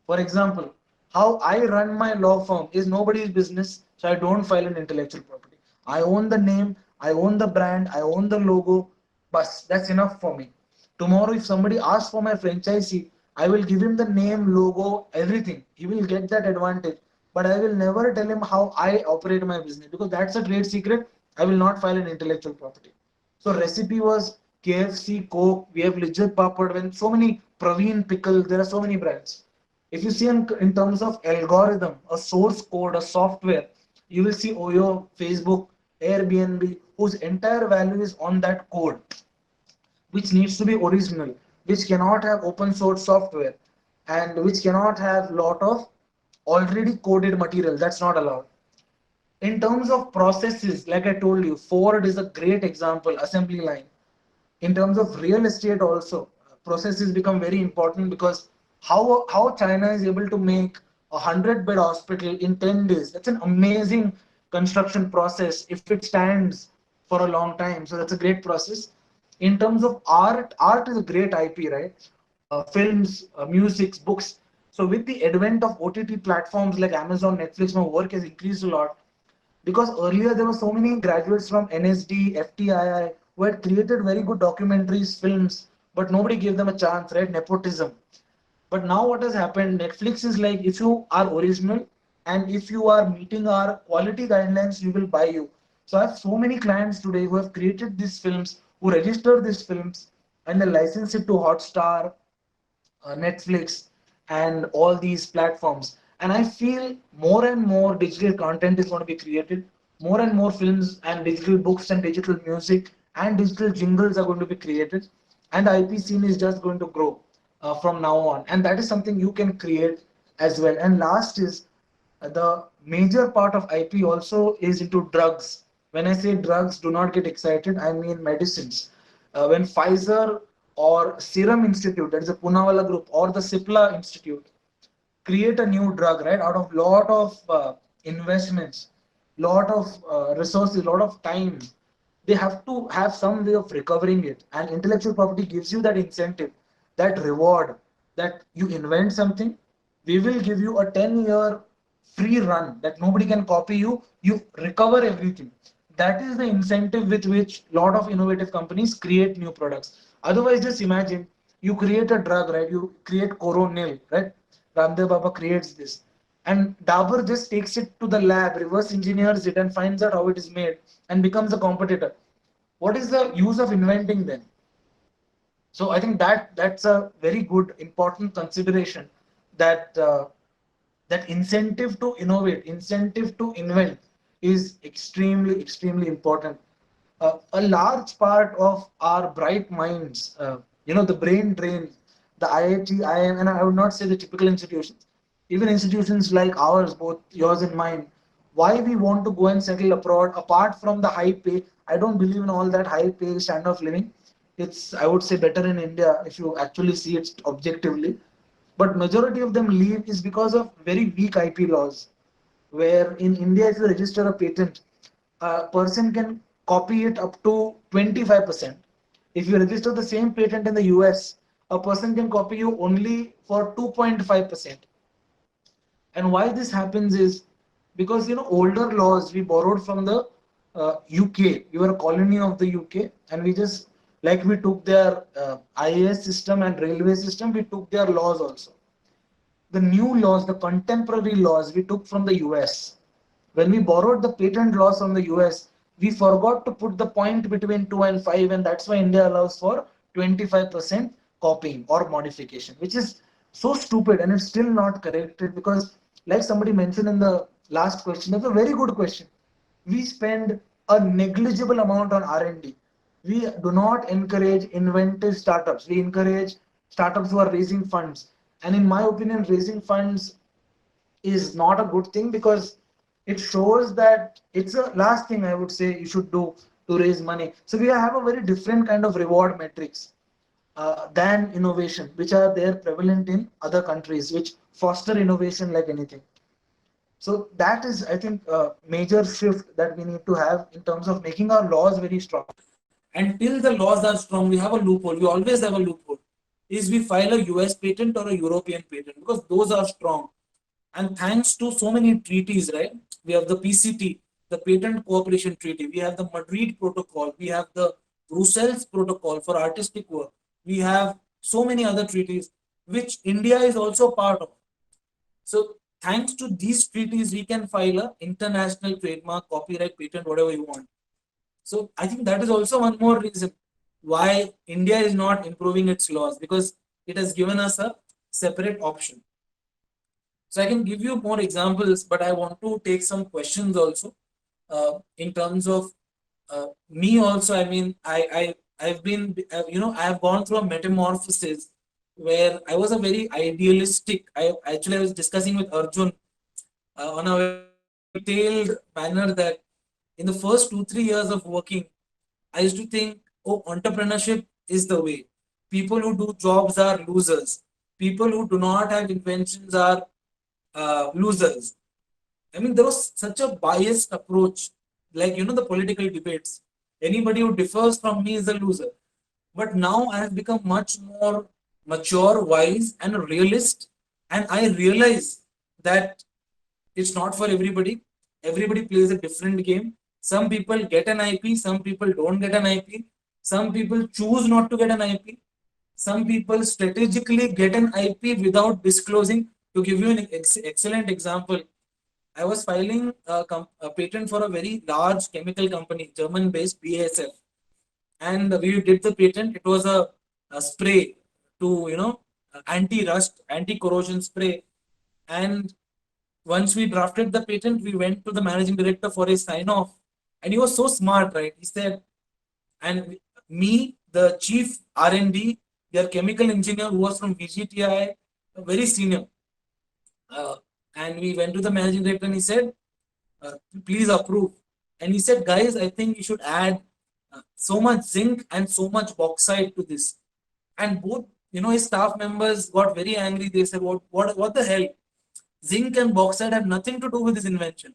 For example, how I run my law firm is nobody's business, so I don't file an intellectual property. I own the name, I own the brand, I own the logo, but that's enough for me. Tomorrow, if somebody asks for my franchisee, I will give him the name, logo, everything. He will get that advantage. But I will never tell him how I operate my business because that's a trade secret. I will not file an intellectual property. So recipe was KFC, Coke, we have Lijjat Papad, when so many Praveen Pickle, there are so many brands. If you see in terms of algorithm, a source code, a software, you will see Oyo, Facebook, Airbnb, whose entire value is on that code, which needs to be original, which cannot have open source software, and which cannot have lot of already coded material. That's not allowed. In terms of processes, like I told you, Ford is a great example, assembly line. In terms of real estate also, processes become very important because how China is able to make 100-bed hospital in 10 days, that's an amazing construction process if it stands for a long time. So that's a great process. In terms of art is a great IP, right? Films, music, books. So with the advent of OTT platforms like Amazon, Netflix, my work has increased a lot because earlier there were so many graduates from NSD, FTII who had created very good documentaries, films, but nobody gave them a chance, right? Nepotism. But now what has happened? Netflix is like, if you are original and if you are meeting our quality guidelines, we will buy you. So I have so many clients today who have created these films, who register these films, and they license it to Hotstar, Netflix, and all these platforms. And I feel more and more digital content is going to be created. More and more films and digital books and digital music and digital jingles are going to be created. And the IP scene is just going to grow from now on. And that is something you can create as well. And last is the major part of IP also is into drugs. When I say drugs, do not get excited. I mean medicines. When Pfizer or Serum Institute, that is the Poonawalla Group, or the Cipla Institute, create a new drug, right, out of lot of investments, lot of resources, lot of time, they have to have some way of recovering it. And intellectual property gives you that incentive, that reward, that you invent something, we will give you a 10-year free run that nobody can copy you, you recover everything. That is the incentive with which lot of innovative companies create new products. Otherwise, just imagine You create a drug, right? You create Coronil, right? Ramdev Baba creates this. And Dabur just takes it to the lab, reverse engineers it, and finds out how it is made and becomes a competitor. What is the use of inventing then? So I think that that's a very good, important consideration, that that incentive to innovate, incentive to invent is extremely, extremely important. A large part of our bright minds, the brain drain, the IIT, IIM, and I would not say the typical institutions, even institutions like ours, both yours and mine, why we want to go and settle abroad, apart from the high pay. I don't believe in all that high pay standard of living. It's, I would say, better in India if you actually see it objectively. But majority of them leave is because of very weak IP laws, where in India, if you register a patent, a person can copy it up to 25%. If you register the same patent in the US, a person can copy you only for 2.5%. And why this happens is because, older laws we borrowed from the UK. We were a colony of the UK, and we just, like we took their IAS system and railway system, we took their laws also. The new laws, the contemporary laws, we took from the US. When we borrowed the patent laws from the US, we forgot to put the point between 2 and 5, and that's why India allows for 25% copying or modification, which is so stupid, and it's still not corrected because, like somebody mentioned in the last question, that's a very good question. We spend a negligible amount on R&D. We do not encourage inventive startups. We encourage startups who are raising funds. And in my opinion, raising funds is not a good thing, because it shows that it's a last thing I would say you should do to raise money. So we have a very different kind of reward metrics than innovation, which are there prevalent in other countries, which foster innovation like anything. So that is, I think, a major shift that we need to have in terms of making our laws very strong. And till the laws are strong, we have a loophole. We always have a loophole. Is we file a US patent or a European patent, because those are strong. And thanks to so many treaties, right? We have the PCT, the Patent Cooperation Treaty. We have the Madrid Protocol. We have the Brussels Protocol for artistic work. We have so many other treaties, which India is also part of. So thanks to these treaties, we can file a international trademark, copyright, patent, whatever you want. So I think that is also one more reason why India is not improving its laws, because it has given us a separate option. So I can give you more examples, but I want to take some questions also in terms of me also. I mean, I've been, I have gone through a metamorphosis where I was a very idealistic. I was discussing with Arjun on a very detailed manner that in the first 2-3 years of working, I used to think, oh, entrepreneurship is the way. People who do jobs are losers. People who do not have inventions are losers. I mean, there was such a biased approach, like, the political debates. Anybody who differs from me is a loser. But now I have become much more mature, wise, and a realist. And I realize that it's not for everybody. Everybody plays a different game. Some people get an IP, some people don't get an IP. Some people choose not to get an IP. Some people strategically get an IP without disclosing. To give you an excellent example, I was filing a patent for a very large chemical company, German-based BASF, and we did the patent. It was a spray to, anti-rust, anti-corrosion spray. And once we drafted the patent, we went to the managing director for a sign off, and he was so smart, right? He said, and me, the chief R&D, their chemical engineer who was from VGTI, very senior, and we went to the managing director and he said, please approve. And he said, guys, I think you should add so much zinc and so much bauxite to this. And both, his staff members got very angry. They said, what the hell? Zinc and bauxite have nothing to do with this invention.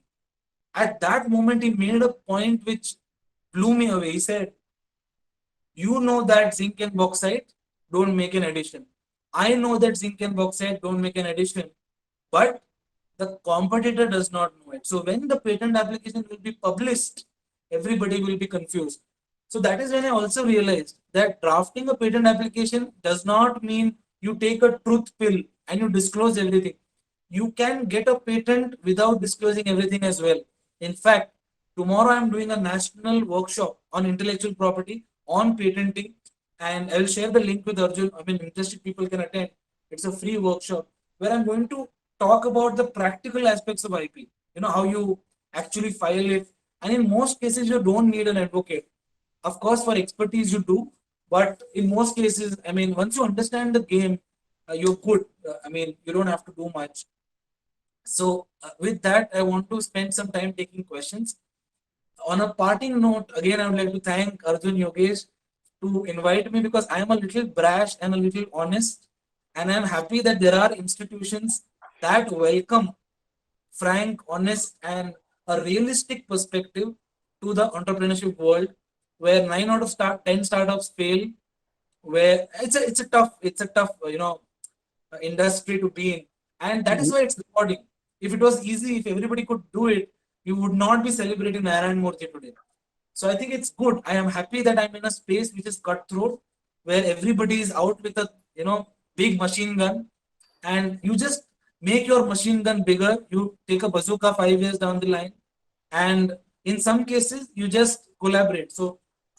At that moment, he made a point which blew me away. He said, you know that zinc and bauxite don't make an addition. I know that zinc and bauxite don't make an addition, but the competitor does not know it. So when the patent application will be published, everybody will be confused. So that is when I also realized that drafting a patent application does not mean you take a truth pill and you disclose everything. You can get a patent without disclosing everything as well. In fact, tomorrow I'm doing a national workshop on intellectual property on patenting, and I'll share the link with Arjun. I mean, interested people can attend. It's a free workshop where I'm going to talk about the practical aspects of IP. You know, how you actually file it. And in most cases, you don't need an advocate. Of course, for expertise, you do. But in most cases, I mean, once you understand the game, you're good. I mean, you don't have to do much. So, with that, I want to spend some time taking questions. On a parting note, again, I would like to thank Arjun Yogesh to invite me because I am a little brash and a little honest. And I'm happy that there are institutions that welcome frank, honest, and a realistic perspective to the entrepreneurship world, where 9 out of 10 startups fail, where it's a tough industry to be in, and that is why it's rewarding. If it was easy, if everybody could do it, we would not be celebrating Narayan Murthy today. So I think it's good. I am happy that I'm in a space which is cutthroat, where everybody is out with a big machine gun, and you just make your machine gun bigger. You take a bazooka 5 years down the line, and in some cases you just collaborate. So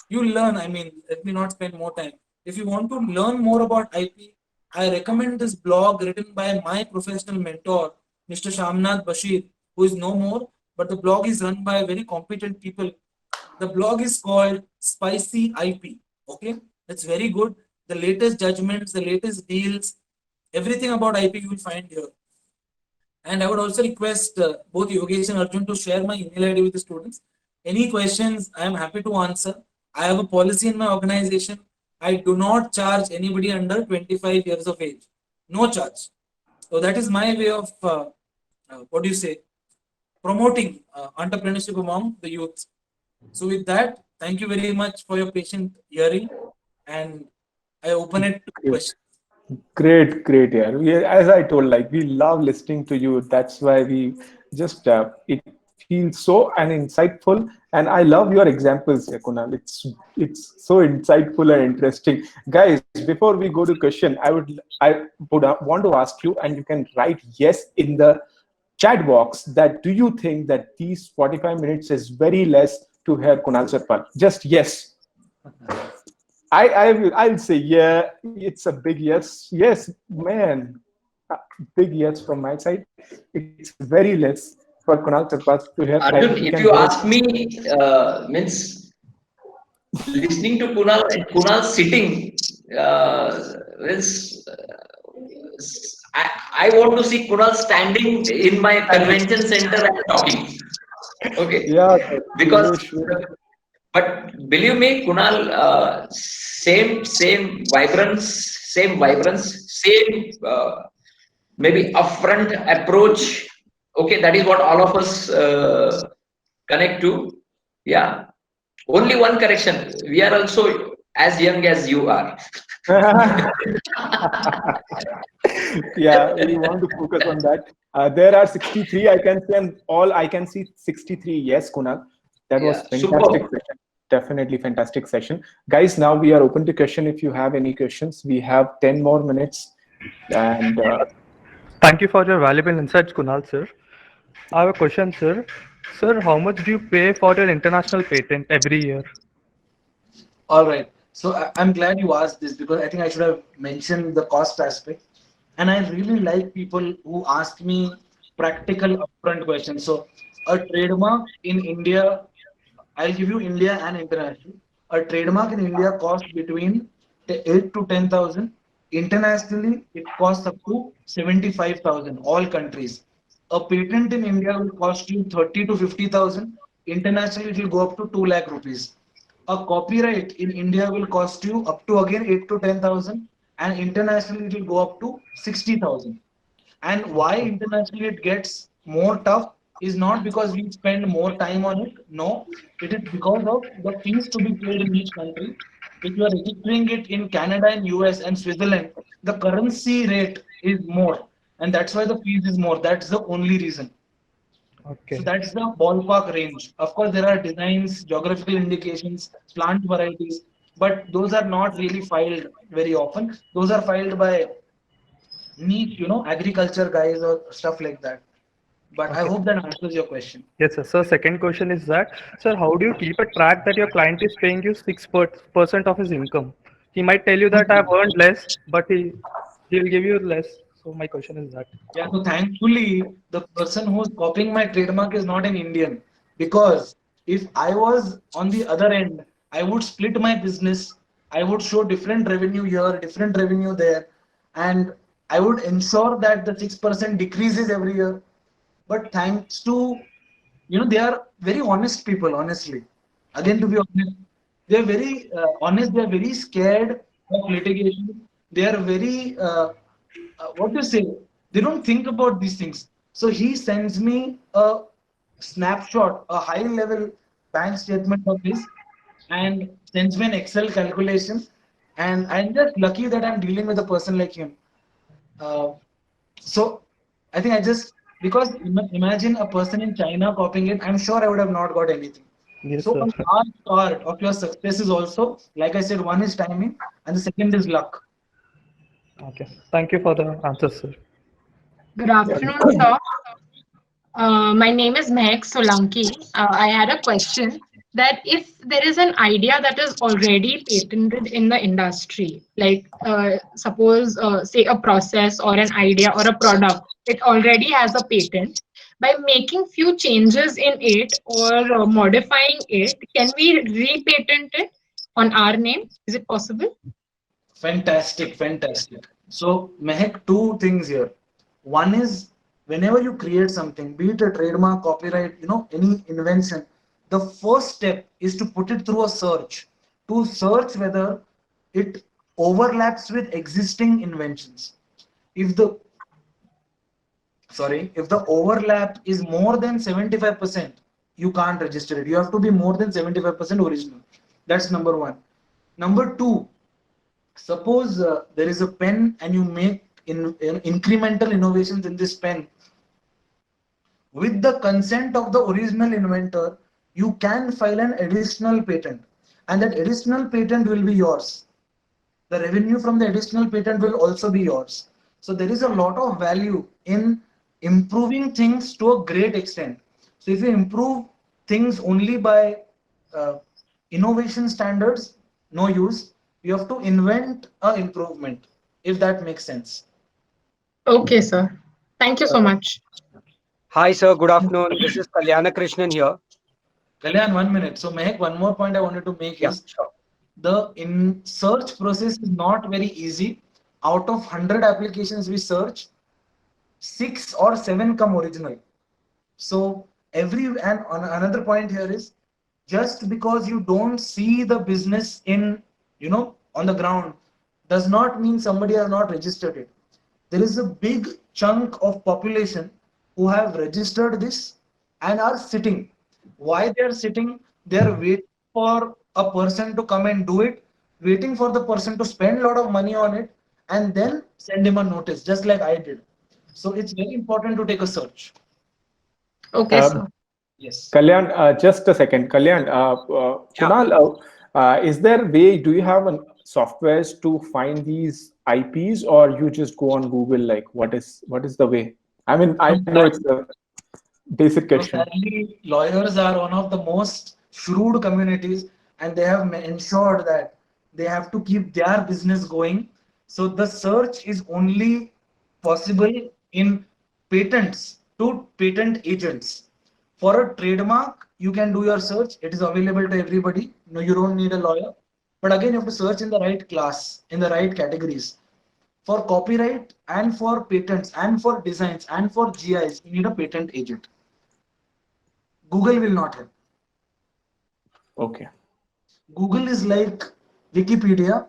you learn. I mean, let me not spend more time. If you want to learn more about IP, I recommend this blog written by my professional mentor, Mr. Shamnath Bashir, who is no more, but the blog is run by very competent people. The blog is called Spicy IP. Okay, it's very good. The latest judgments, the latest deals, everything about IP you will find here. And I would also request both Yogesh and Arjun to share my email ID with the students. Any questions, I am happy to answer. I have a policy in my organization. I do not charge anybody under 25 years of age. No charge. So that is my way of, what do you say, promoting entrepreneurship among the youth. So with that, thank you very much for your patient hearing, and I open it to questions. Great, great, yeah. As I told, like we love listening to you. That's why we just it feels so and insightful. And I love your examples, yeah, Kunal. It's so insightful and interesting, guys. Before we go to question, I would want to ask you, and you can write yes in the chat box. That do you think that these 45 minutes is very less to hear Kunal Sarpal? Just yes. I'll say yeah. It's a big yes. Yes, man. Uh, Big yes from my side. It's very less for Kunal Chappas to hear. Like we Arjun, can if hear you it. ask me, means listening to Kunal and Kunal sitting, means I want to see Kunal standing in my convention center and talking. Okay, Yeah, we because wish. but believe me, Kunal, same vibrance, same maybe upfront approach. Okay, that is what all of us connect to. Yeah, only one correction. We are also as young as you are. Yeah, we want to focus on that. There are 63. I can see, and all I can see 63. Yes, Kunal. That was Yeah, fantastic super. session. Definitely fantastic session, guys. Now we are open to question. If you have any questions, we have 10 more minutes, and Thank you for your valuable insights, Kunal, sir. I have a question, sir. Sir, how much do you pay for your international patent every year? All right. So I'm glad you asked this because I think I should have mentioned the cost aspect. And I really like people who ask me practical upfront questions. So a trademark in India, I'll give you India and international. A trademark in India costs between 8 to 10,000. Internationally, it costs up to 75,000, all countries. A patent in India will cost you 30 to 50,000. Internationally, it will go up to 2 lakh rupees. A copyright in India will cost you up to again 8 to 10,000, and internationally it will go up to 60,000. And why internationally it gets more tough is not because we spend more time on it. No, it is because of the fees to be paid in each country. If you are registering it in Canada and US and Switzerland, the currency rate is more, and that's why the fees is more. That's the only reason. So Okay. that's the ballpark range. Of course, there are designs, geographical indications, plant varieties, but those are not really filed very often. Those are filed by niche, agriculture guys or stuff like that. But I Okay. hope that answers your question. Yes, sir. So second question is that, sir, how do you keep a track that your client is paying you 6% of his income? He might tell you that I've earned less, but he'll give you less. So my question is that. Yeah, so thankfully, the person who's copying my trademark is not an Indian. Because if I was on the other end, I would split my business. I would show different revenue here, different revenue there, and I would ensure that the 6% decreases every year. But thanks to, they are very honest people, honestly. Again, to be honest, they are very honest, they are very scared of litigation. They are very what to say, they don't think about these things. So he sends me a snapshot, a high level bank statement of his, and sends me an Excel calculation, and I'm just lucky that I'm dealing with a person like him. Uh, so I think I just, because imagine a person in China copying it, I'm sure I would have not got anything. Yes, So sir. a large part of your success is also, like I said, one is timing and the second is luck. Okay. Thank you for the answer, sir. Good Yeah. afternoon, sir. My name is Mehak Solanki. I had a question that if there is an idea that is already patented in the industry, like suppose, say, a process or an idea or a product, it already has a patent. By making few changes in it or modifying it, can we repatent it on our name? Is it possible? Fantastic, fantastic. So, Mehak, two things here. One is, whenever you create something, be it a trademark, copyright, any invention, the first step is to put it through a search to search whether it overlaps with existing inventions. If the if the overlap is more than 75%, you can't register it. You have to be more than 75% original. That's number one. Number two, suppose there is a pen and you make incremental innovations in this pen with the consent of the original inventor, you can file an additional patent, and that additional patent will be yours. The revenue from the additional patent will also be yours. So there is a lot of value in improving things to a great extent. So if you improve things only by uh, innovation standards, no use. You have to invent a improvement, if that makes sense. Okay, sir. Thank you so much. Hi, sir. Good afternoon. This is Kalyana Krishnan here. Kalyan, 1 minute. So Mehak, one more point I wanted to make Yeah, is sure. the in search process is not very easy. Out of 100 applications we search, 6 or 7 come original. So another point here is, just because you don't see the business in, on the ground, does not mean somebody has not registered it. There is a big chunk of population who have registered this and are sitting. Why they are sitting? They are waiting for a person to come and do it, waiting for the person to spend a lot of money on it, and then send him a notice, just like I did. So it's very important to take a search. Okay, Um, sir. Yes. Kalyan, just a second. Kalyan, Yeah. Kunal, is there way, do you have softwares to find these IPs, or you just go on Google? Like, what is the way? I mean, I No, know it's a basic no, question. sadly, lawyers are one of the most shrewd communities, and they have ensured that they have to keep their business going. So the search is only possible in patents to patent agents. For a trademark, you can do your search. It is available to everybody. No, you don't need a lawyer. But again, you have to search in the right class, in the right categories. For copyright and for patents and for designs and for GIs, you need a patent agent. Google will not help. Okay. Google is like Wikipedia,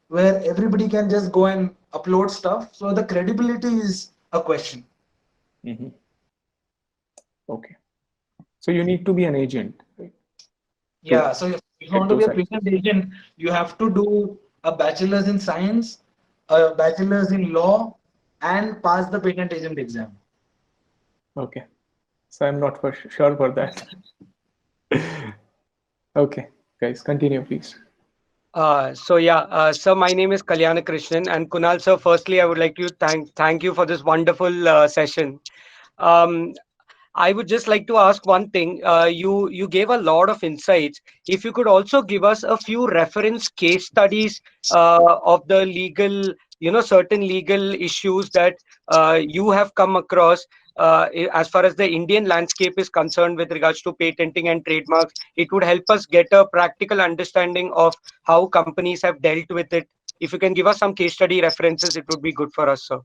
where everybody can just go and upload stuff. So the credibility is a question. Mhm. Okay. So you need to be an agent, right, Yeah. to So if you get want to be those a IPs. patent agent, you have to do a bachelor's in science, a bachelor's in law, and pass the patent agent exam. Okay. So I'm not for sure for that. Okay, guys, continue, please. Sir, my name is Kalyana Krishnan, and Kunal sir. Firstly, I would like to thank you for this wonderful session. Um, I would just like to ask one thing. You gave a lot of insights. If you could also give us a few reference case studies of the legal, certain legal issues that you have come across as far as the Indian landscape is concerned with regards to patenting and trademarks, it would help us get a practical understanding of how companies have dealt with it. If you can give us some case study references, it would be good for us, sir.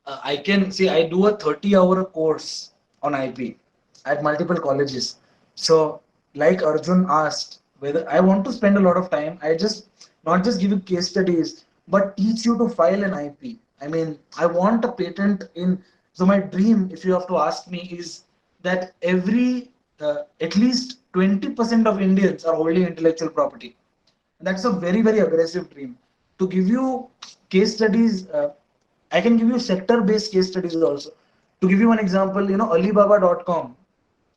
I can see I do a 30-hour course on IP at multiple colleges. So, like Arjun asked, whether I want to spend a lot of time, I just not just give you case studies, but teach you to file an IP. I mean, I want a patent in. So my dream, if you have to ask me, is that at least 20% of Indians are holding intellectual property. That's a very, very aggressive dream. To give you case studies, I can give you sector-based case studies also. To give you one example, Alibaba.com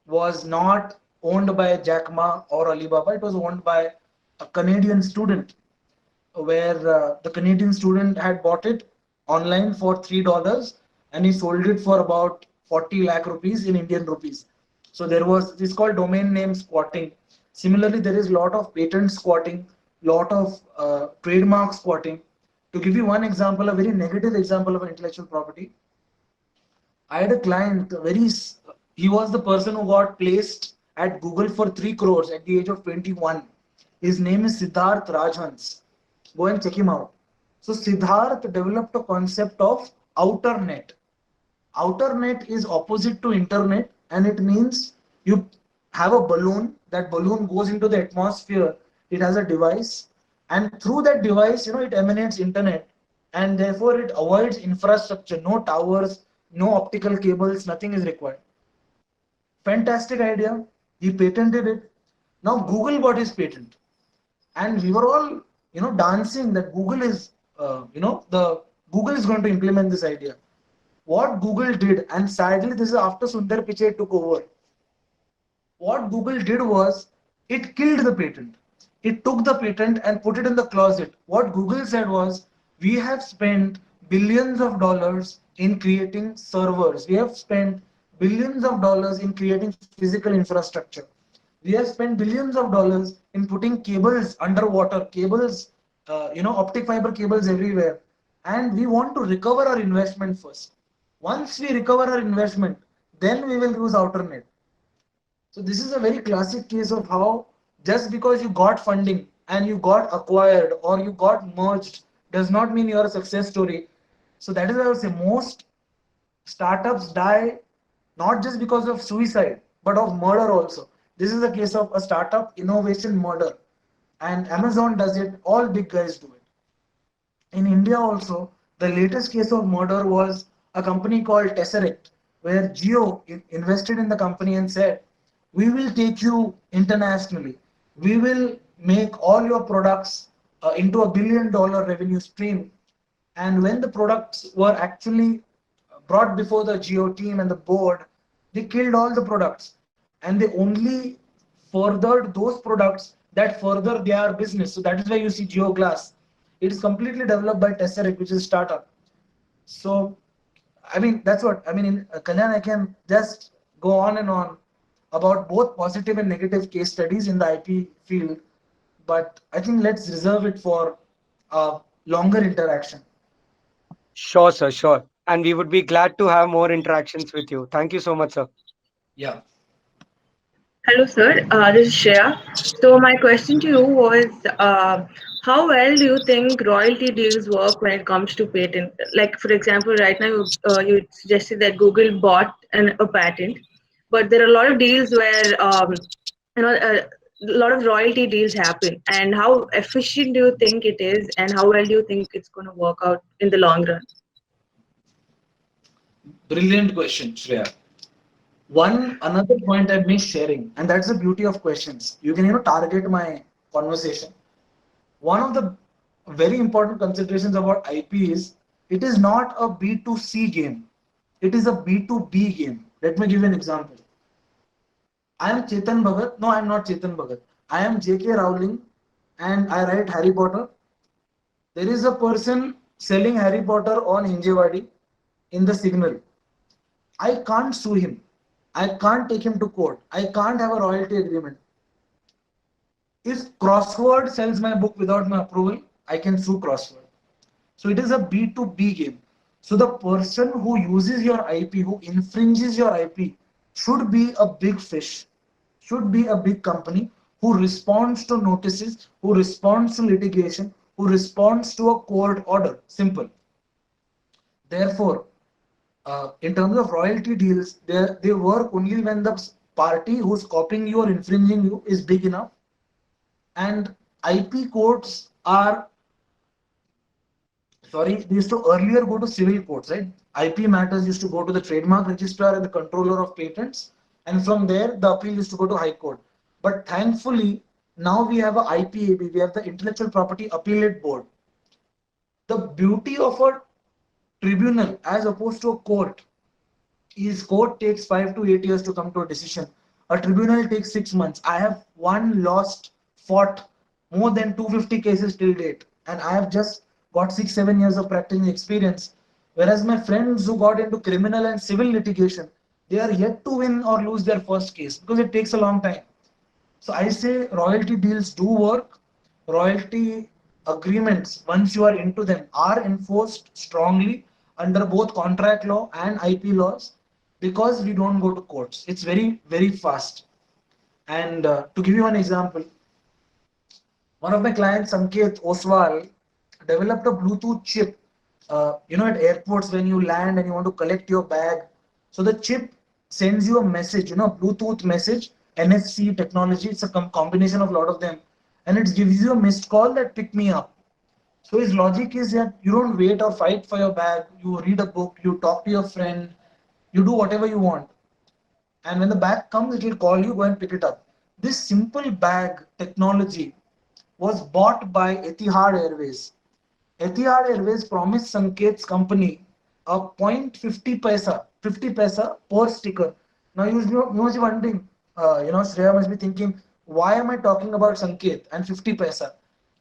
was not owned by Jack Ma or Alibaba. It was owned by a Canadian student, where the Canadian student had bought it online for $3 and he sold it for about 40 lakh rupees in Indian rupees. So there was this called domain name squatting. Similarly, there is a lot of patent squatting, lot of trademark squatting. To give you one example, a very negative example of intellectual property, I had a client, he was the person who got placed at Google for 3 crores at the age of 21. His name is Siddharth Rajhans. Go and check him out. So Siddharth developed a concept of outer net. Outer net is opposite to internet, and it means you have a balloon. That balloon goes into the atmosphere. It has a device, and through that device, it emanates internet, and therefore it avoids infrastructure. No towers, no optical cables, nothing is required. Fantastic idea. He patented it. Now Google got his patent, and we were all dancing that Google is the Google is going to implement this idea. What Google did, and sadly this is after Sundar Pichai took over, what Google did was it killed the patent. It took the patent and put it in the closet. What Google said was, we have spent billions of dollars in creating servers. We have spent billions of dollars in creating physical infrastructure. We have spent billions of dollars in putting cables underwater, cables, optic fiber cables everywhere. And we want to recover our investment first. Once we recover our investment, then we will use outer net. So this is a very classic case of how just because you got funding and you got acquired or you got merged does not mean you're a success story. So that is why I would say most startups die not just because of suicide, but of murder also. This is a case of a startup innovation murder. And Amazon does it, all big guys do it. In India also, the latest case of murder was a company called Tesseract, where Geo invested in the company and said, we will take you internationally. We will make all your products into $1 billion revenue stream. And when the products were actually brought before the Geo team and the board, they killed all the products and they only furthered those products that further their business. So that is why you see Geo Glass. It is completely developed by Tesseract, which is a startup. So, I mean, that's what I mean. In Kalyan, I can just go on and on about both positive and negative case studies in the IP field, but I think let's reserve it for a longer interaction. Sure, sir, sure. And we would be glad to have more interactions with you. Thank you so much, sir. Yeah. Hello, sir. This is Shreya. So my question to you was, how well do you think royalty deals work when it comes to patent? Like, for example, right now you suggested that Google bought a patent, but there are a lot of deals where a lot of royalty deals happen. And how efficient do you think it is, and how well do you think it's going to work out in the long run? Brilliant question, Shreya. Another point I miss sharing, and that's the beauty of questions. You can target my conversation. One of the very important considerations about IP is it is not a B2C game. It is a B2B game. Let me give you an example. I am Chetan Bhagat. No, I am not Chetan Bhagat. I am J.K. Rowling and I write Harry Potter. There is a person selling Harry Potter on Hinjewadi in the signal. I can't sue him. I can't take him to court. I can't have a royalty agreement. If Crossword sells my book without my approval, I can sue Crossword. So it is a B2B game. So the person who uses your IP, who infringes your IP, should be a big fish, should be a big company who responds to notices, who responds to litigation, who responds to a court order. Simple. Therefore, in terms of royalty deals, they work only when the party who's copying you or infringing you is big enough. And IP courts are, sorry, they used to earlier go to civil courts, right? IP matters used to go to the trademark registrar and the controller of patents, and from there the appeal used to go to high court. But thankfully, now we have a IPAB, we have the Intellectual Property Appellate Board. The beauty of a tribunal as opposed to a court is court takes 5 to 8 years to come to a decision. A tribunal takes 6 months. I have won, lost, fought more than 250 cases till date, and I have just got 6 7 years of practicing experience. Whereas my friends who got into criminal and civil litigation, they are yet to win or lose their first case because it takes a long time. So I say royalty deals do work. Royalty agreements, once you are into them, are enforced strongly under both contract law and IP laws because we don't go to courts. It's very, very fast. And to give you one example, one of my clients, Sanket Oswal, developed a Bluetooth chip. At airports when you land and you want to collect your bag, so the chip sends you a message, Bluetooth message, NFC technology. It's a combination of a lot of them, and it gives you a missed call that pick me up. So his logic is that you don't wait or fight for your bag. You read a book, you talk to your friend, you do whatever you want, and when the bag comes, it will call you, go and pick it up. This simple bag technology was bought by Etihad Airways. Etihad Airways promised Sanket's company a 0.50 paisa, 50 paisa per sticker. Now you must be wondering, Shreya must be thinking, why am I talking about Sanket and 50 paisa?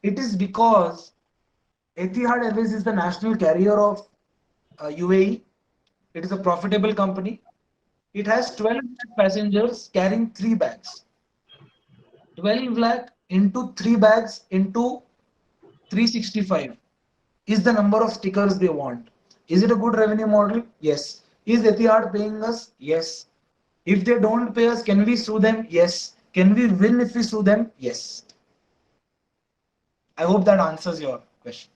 It is because Etihad Airways is the national carrier of UAE. It is a profitable company. It has 12 lakh passengers carrying 3 bags. 12 lakh into 3 bags into 365 is the number of stickers they want. Is it a good revenue model? Yes. Is Etihad paying us? Yes. If they don't pay us, can we sue them? Yes. Can we win if we sue them? Yes. I hope that answers your question.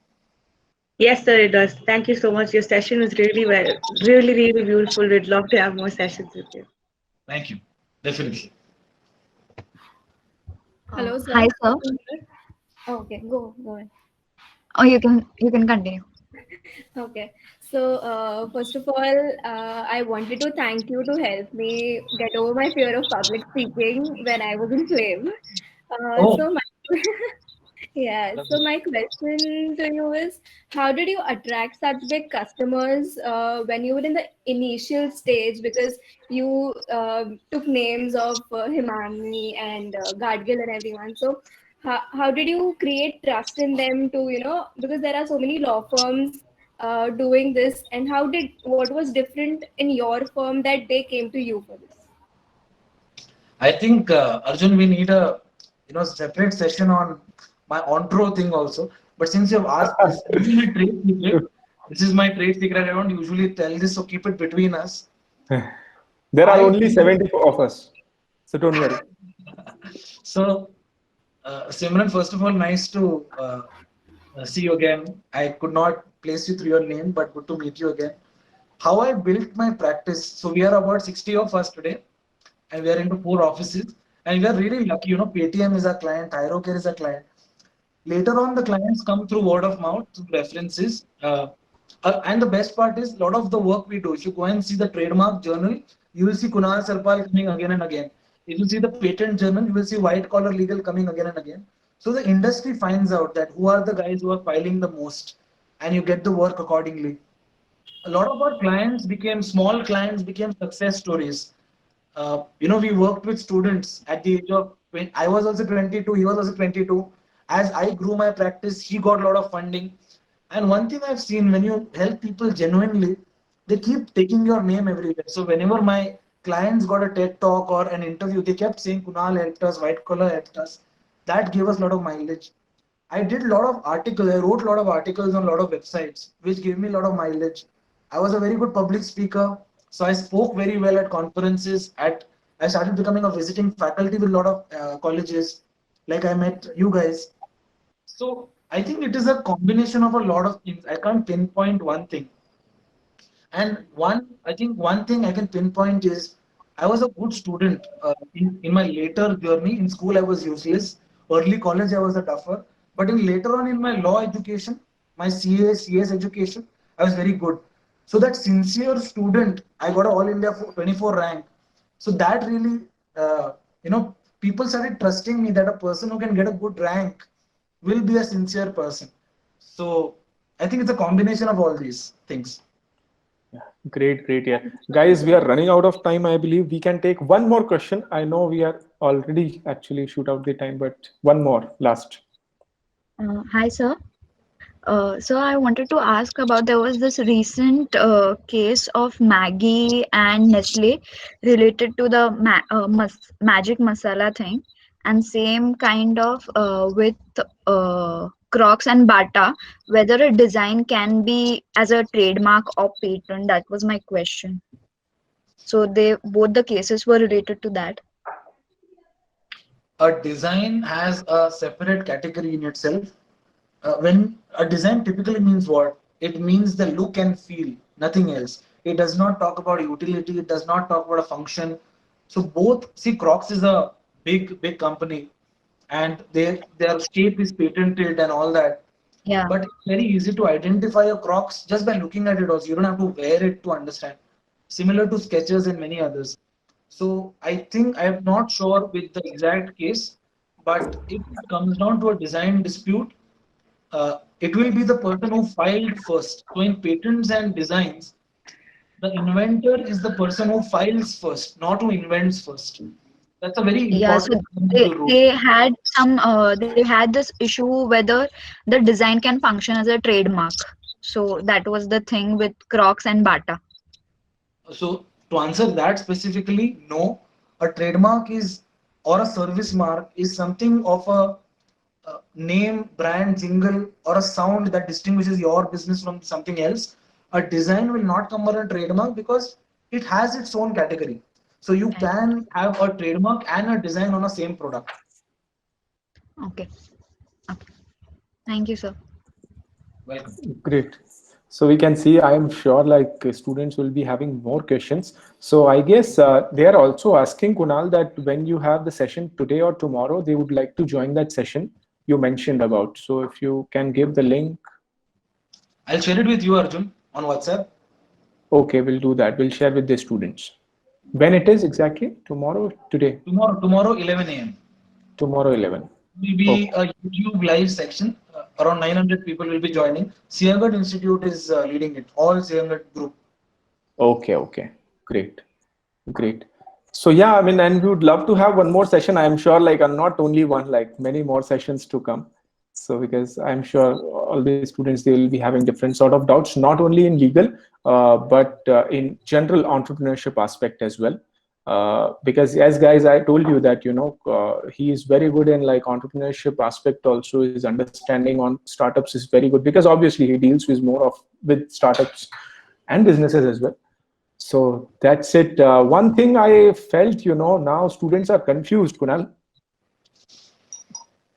Yes, sir, it does. Thank you so much. Your session was really well, really, really beautiful. We'd love to have more sessions with you. Thank you. Definitely. Hello, sir. Hi, sir. Okay, go ahead. Oh, you can continue. Okay. So, first of all, I wanted to thank you to help me get over my fear of public speaking when I was in flame. Oh. So my yeah. So my question to you is, how did you attract such big customers when you were in the initial stage? Because you took names of Himani and Gadgil and everyone. So how did you create trust in them to, because there are so many law firms doing this, and what was different in your firm that they came to you for this? I think Arjun, we need a separate session on my ontro thing also. But since you've asked this is my trade secret. This is my trade secret. I don't usually tell this, so keep it between us. There are only 70 of us, so don't worry. So, Simran, first of all, nice to see you again. I could not place you through your name, but good to meet you again. How I built my practice. So we are about 60 of us today, and we are into 4 offices. And we are really lucky. Paytm is our client, Thyrocare is our client. Later on, the clients come through word of mouth, through references. And the best part is, a lot of the work we do. If you go and see the trademark journal, you will see Kunal Sarpal coming again and again. If you see the patent journal, you will see white collar legal coming again and again. So the industry finds out that who are the guys who are filing the most, and you get the work accordingly. a lot of our clients became small clients, became success stories. We worked with students at the age of when I was also 22, he was also 22. As I grew my practice, he got a lot of funding. And one thing I've seen, when you help people genuinely, they keep taking your name everywhere. So whenever my clients got a TED talk or an interview, they kept saying Kunal helped us, White Collar helped us. That gave us a lot of mileage. I did a lot of articles. I wrote a lot of articles on a lot of websites, which gave me a lot of mileage. I was a very good public speaker, so I spoke very well at conferences. I started becoming a visiting faculty with a lot of colleges, like I met you guys. So I think it is a combination of a lot of things. I can't pinpoint one thing. And I think one thing I can pinpoint is I was a good student in my later journey. In school, I was useless. Early college, I was a duffer. But in later on in my law education, my CA, CS education, I was very good. So that sincere student, I got a All India 24 rank. So that really, people started trusting me that a person who can get a good rank will be a sincere person. So I think it's a combination of all these things. Great, great. Yeah. Guys, we are running out of time. I believe we can take one more question. I know we are already actually shoot out the time, but one more last. Hi, sir. So I wanted to ask about there was this recent case of Maggie and Nestle related to the magic masala thing, and same kind of with Crocs and Bata, whether a design can be as a trademark or patent. That was my question. So they both the cases were related to that. A design has a separate category in itself. When a design typically means what? It means the look and feel, nothing else. It does not talk about utility, it does not talk about a function. So both, see, Crocs is a big company and their shape is patented and all that. Yeah. But it's very easy to identify a Crocs just by looking at it also. You don't have to wear it to understand. Similar to Skechers and many others. So I think I am not sure with the exact case, but if it comes down to a design dispute, it will be the person who filed first. So in patents and designs, the inventor is the person who files first, not who invents first. That's a very Yeah, so important principle rule. they had this issue whether the design can function as a trademark. So that was the thing with Crocs and Bata. So to answer that specifically, no. A trademark is or a service mark is something of a name, brand, jingle, or a sound that distinguishes your business from something else. A design will not come under a trademark because it has its own category. So you can have a trademark and a design on a same product. Okay. Okay. Thank you, sir. Welcome. Great. So we can see, I am sure like students will be having more questions. So I guess they are also asking Kunal that when you have the session today or tomorrow, they would like to join that session you mentioned about. So if you can give the link. I'll share it with you, Arjun, on WhatsApp. Okay, we'll do that. We'll share with the students. When it is exactly? Tomorrow, today? Tomorrow, 11 a.m. Tomorrow, 11. Will be a YouTube live section. Around 900 people will be joining. Siagat Institute is leading it. All Siagat group. Okay, okay. Great. Great. So yeah, I mean, and we would love to have one more session. I'm sure like not only one, like many more sessions to come. So because I'm sure all the students, they will be having different sort of doubts, not only in legal, but in general entrepreneurship aspect as well. Because as guys, I told you that, he is very good in like entrepreneurship aspect also. His understanding on startups is very good because obviously he deals with more of with startups and businesses as well. So that's it. One thing I felt, now students are confused, Kunal.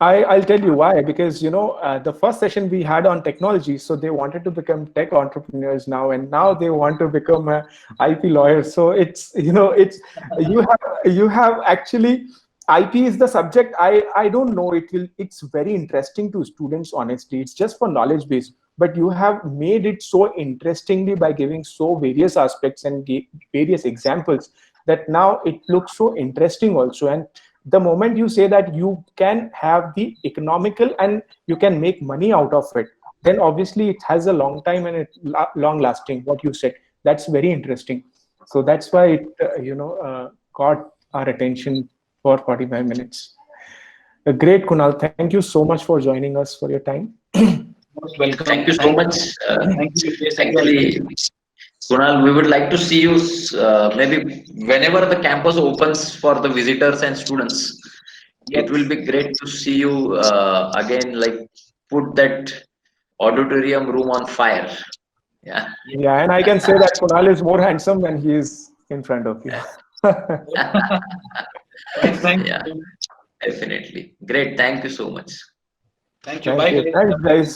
I'll tell you why, because, the first session we had on technology, so they wanted to become tech entrepreneurs now, and now they want to become a IP lawyer. So it's, you have actually, IP is the subject. I don't know. It's very interesting to students, honestly. It's just for knowledge base, but you have made it so interestingly by giving so various aspects and various examples that now it looks so interesting also. And the moment you say that you can have the economical and you can make money out of it, then obviously it has a long time and long lasting. What you said, that's very interesting. So that's why it got our attention for 45 minutes. Great, Kunal. Thank you so much for joining us, for your time. Most welcome. Thank you so much. Thank you. Actually, Kunal, we would like to see you maybe whenever the campus opens for the visitors and students. It will be great to see you again, like put that auditorium room on fire. Yeah. Yeah, and I can say that Kunal is more handsome when he is in front of you. Thank Yeah, you. definitely. Great. Thank you so much. Thank you. Thank Bye. you. Thanks, guys.